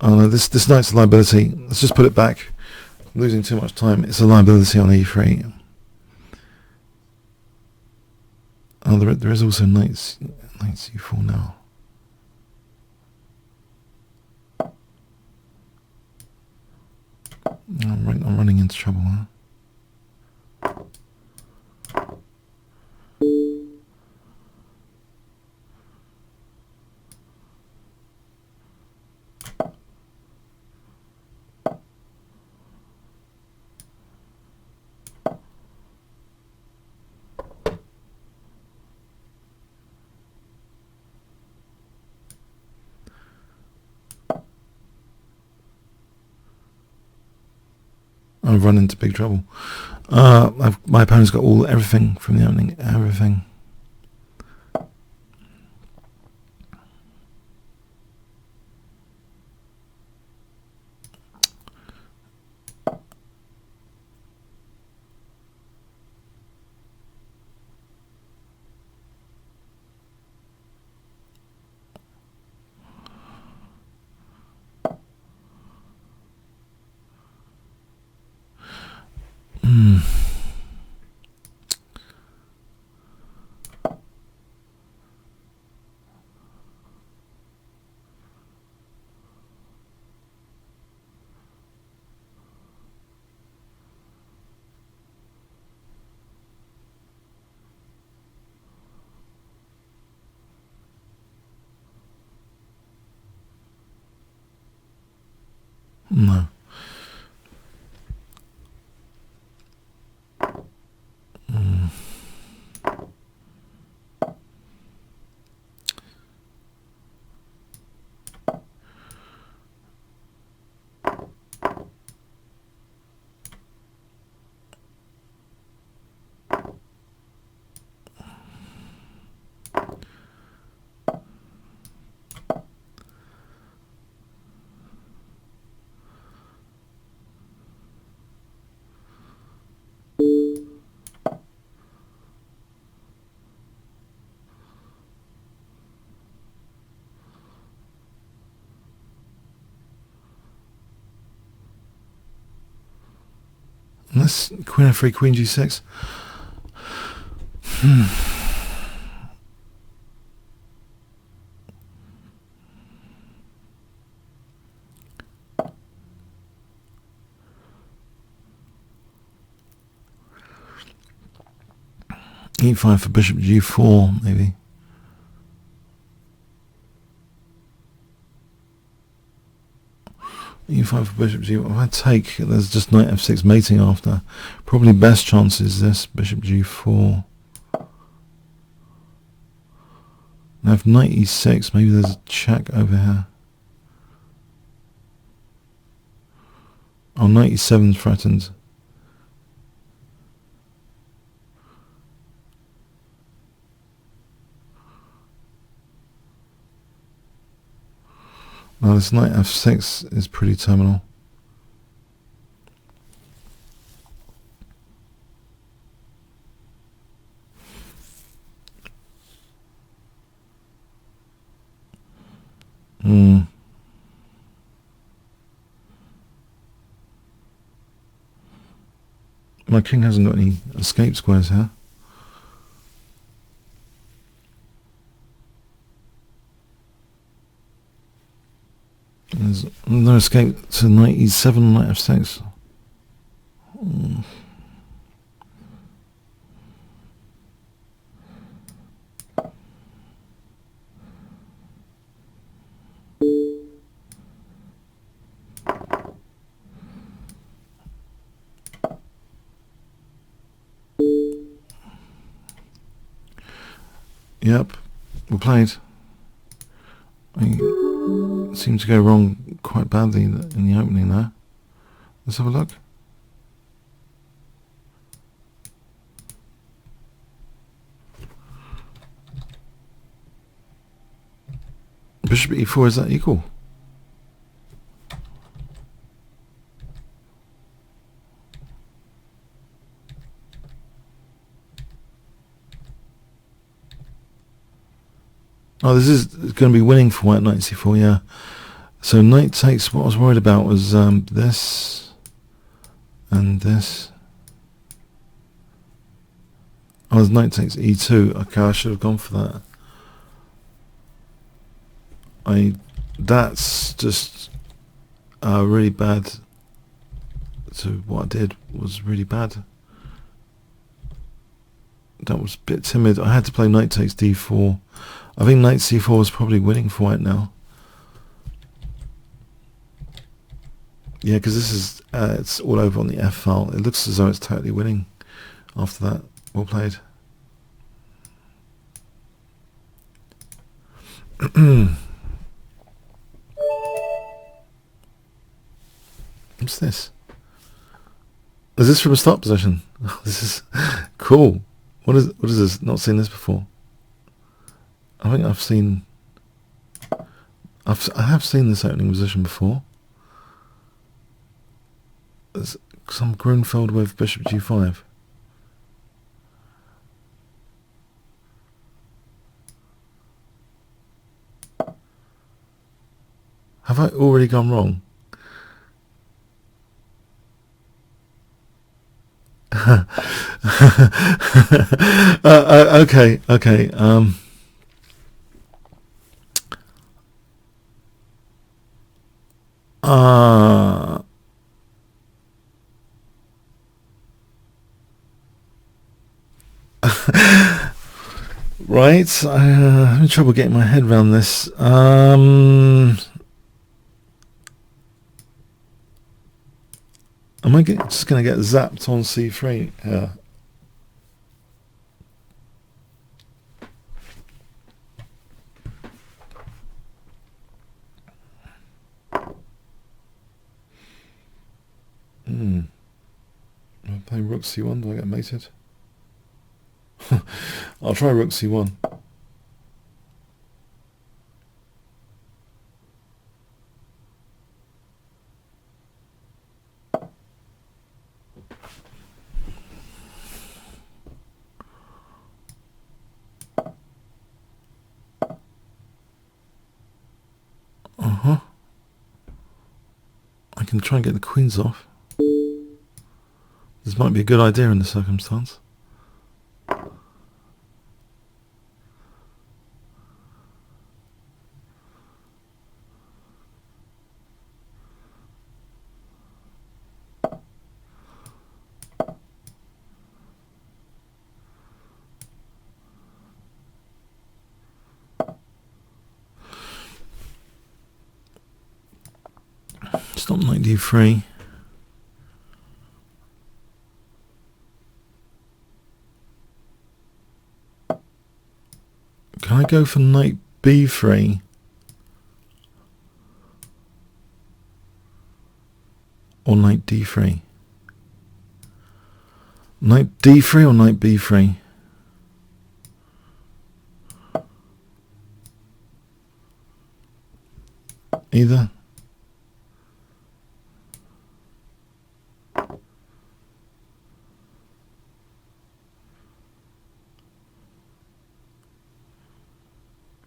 Oh no, this knight's a liability. Let's just put it back. I'm losing too much time. It's a liability on e3. Oh, there is also knight c4 now. I'm running into trouble, huh? I've run into big trouble. My opponent's got everything from the opening. Everything. No. Unless Queen F3, Queen G6. E5 for Bishop G4, maybe. E5 for Bishop G4. If I take, there's just Knight F6 mating after. Probably best chance is this, Bishop G4. Now if Knight E6, maybe there's a check over here. Oh, Knight E7 threatened. Now this Knight F6 is pretty terminal. My king hasn't got any escape squares here. There's no escape to Knight E7, Knight F6. Yep, we played. It seemed to go wrong quite badly in the opening there. Let's have a look. Bishop E4, is that equal? Oh, this is going to be winning for white, Knight C4, yeah. So Knight takes, what I was worried about was this and this. Oh, there's Knight takes E2. Okay, I should have gone for that. That's just really bad. So what I did was really bad. That was a bit timid. I had to play Knight takes D4. I think Knight C4 is probably winning for white now. Yeah, because this is it's all over on the F file. It looks as though it's totally winning after that. Well played. What's this? Is this from a start position? This is cool. What is this? Not seen this before. I think I have seen this opening position before. There's some Grunfeld with Bishop G5. Have I already gone wrong? Okay. Right, I'm having trouble getting my head around this. Am I just going to get zapped on c3? Yeah. I play rook c1. Do I get mated? I'll try rook c1. I can try and get the queens off. This might be a good idea in the circumstance. Stop knight d3. Can I go for knight b3? Or knight d3? Knight d3 or knight b3? Either.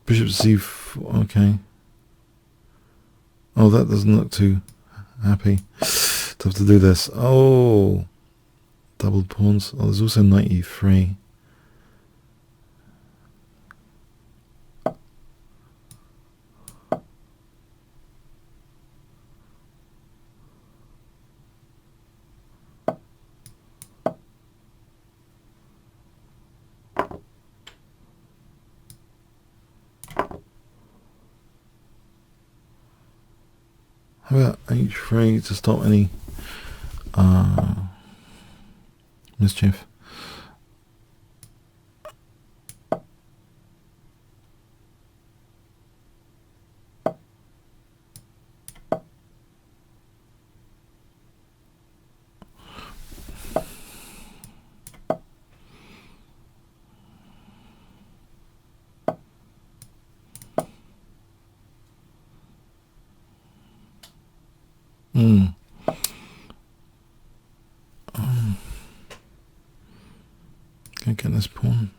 Bishop c4, okay. Oh, that doesn't look too happy to have to do this. Oh, double pawns. Oh, there's also knight e3. How about h3 to stop any mischief? Can't get this pawn.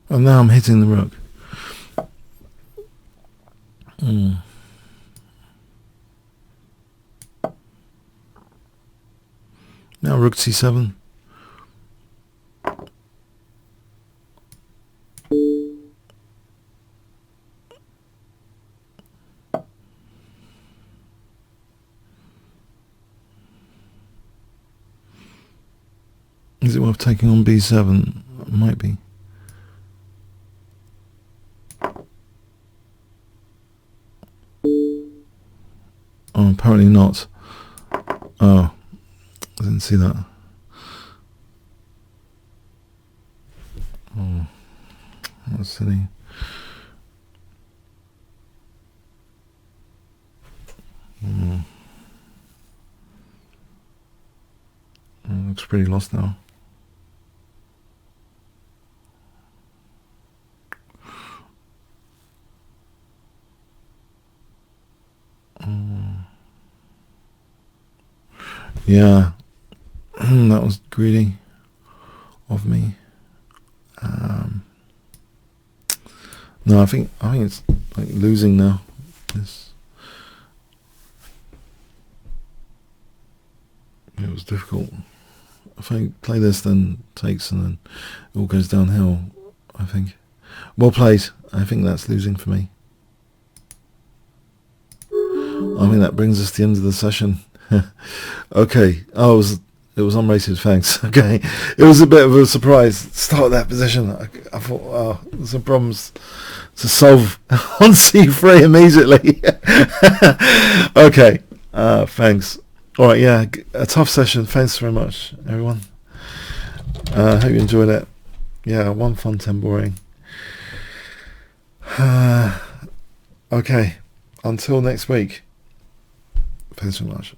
And now I'm hitting the rook. Now rook c7. Is it worth taking on b7? It might be. Oh, apparently not. Oh, I didn't see that. Oh, that's silly. Looks pretty lost now. Yeah, that was greedy of me. No, I think it's like losing now. It was difficult. If I play this, then takes, and then it all goes downhill, I think. Well played. I think that's losing for me. I think that brings us to the end of the session. Okay. Oh, it was unrated, thanks. Okay. It was a bit of a surprise. Start that position. I thought, oh, there's some problems to solve on c3 immediately. Okay. Thanks. All right, yeah, a tough session. Thanks very much, everyone. Hope you enjoyed it. Yeah, 1 fun, 10 boring. Okay. Until next week. Thanks so much.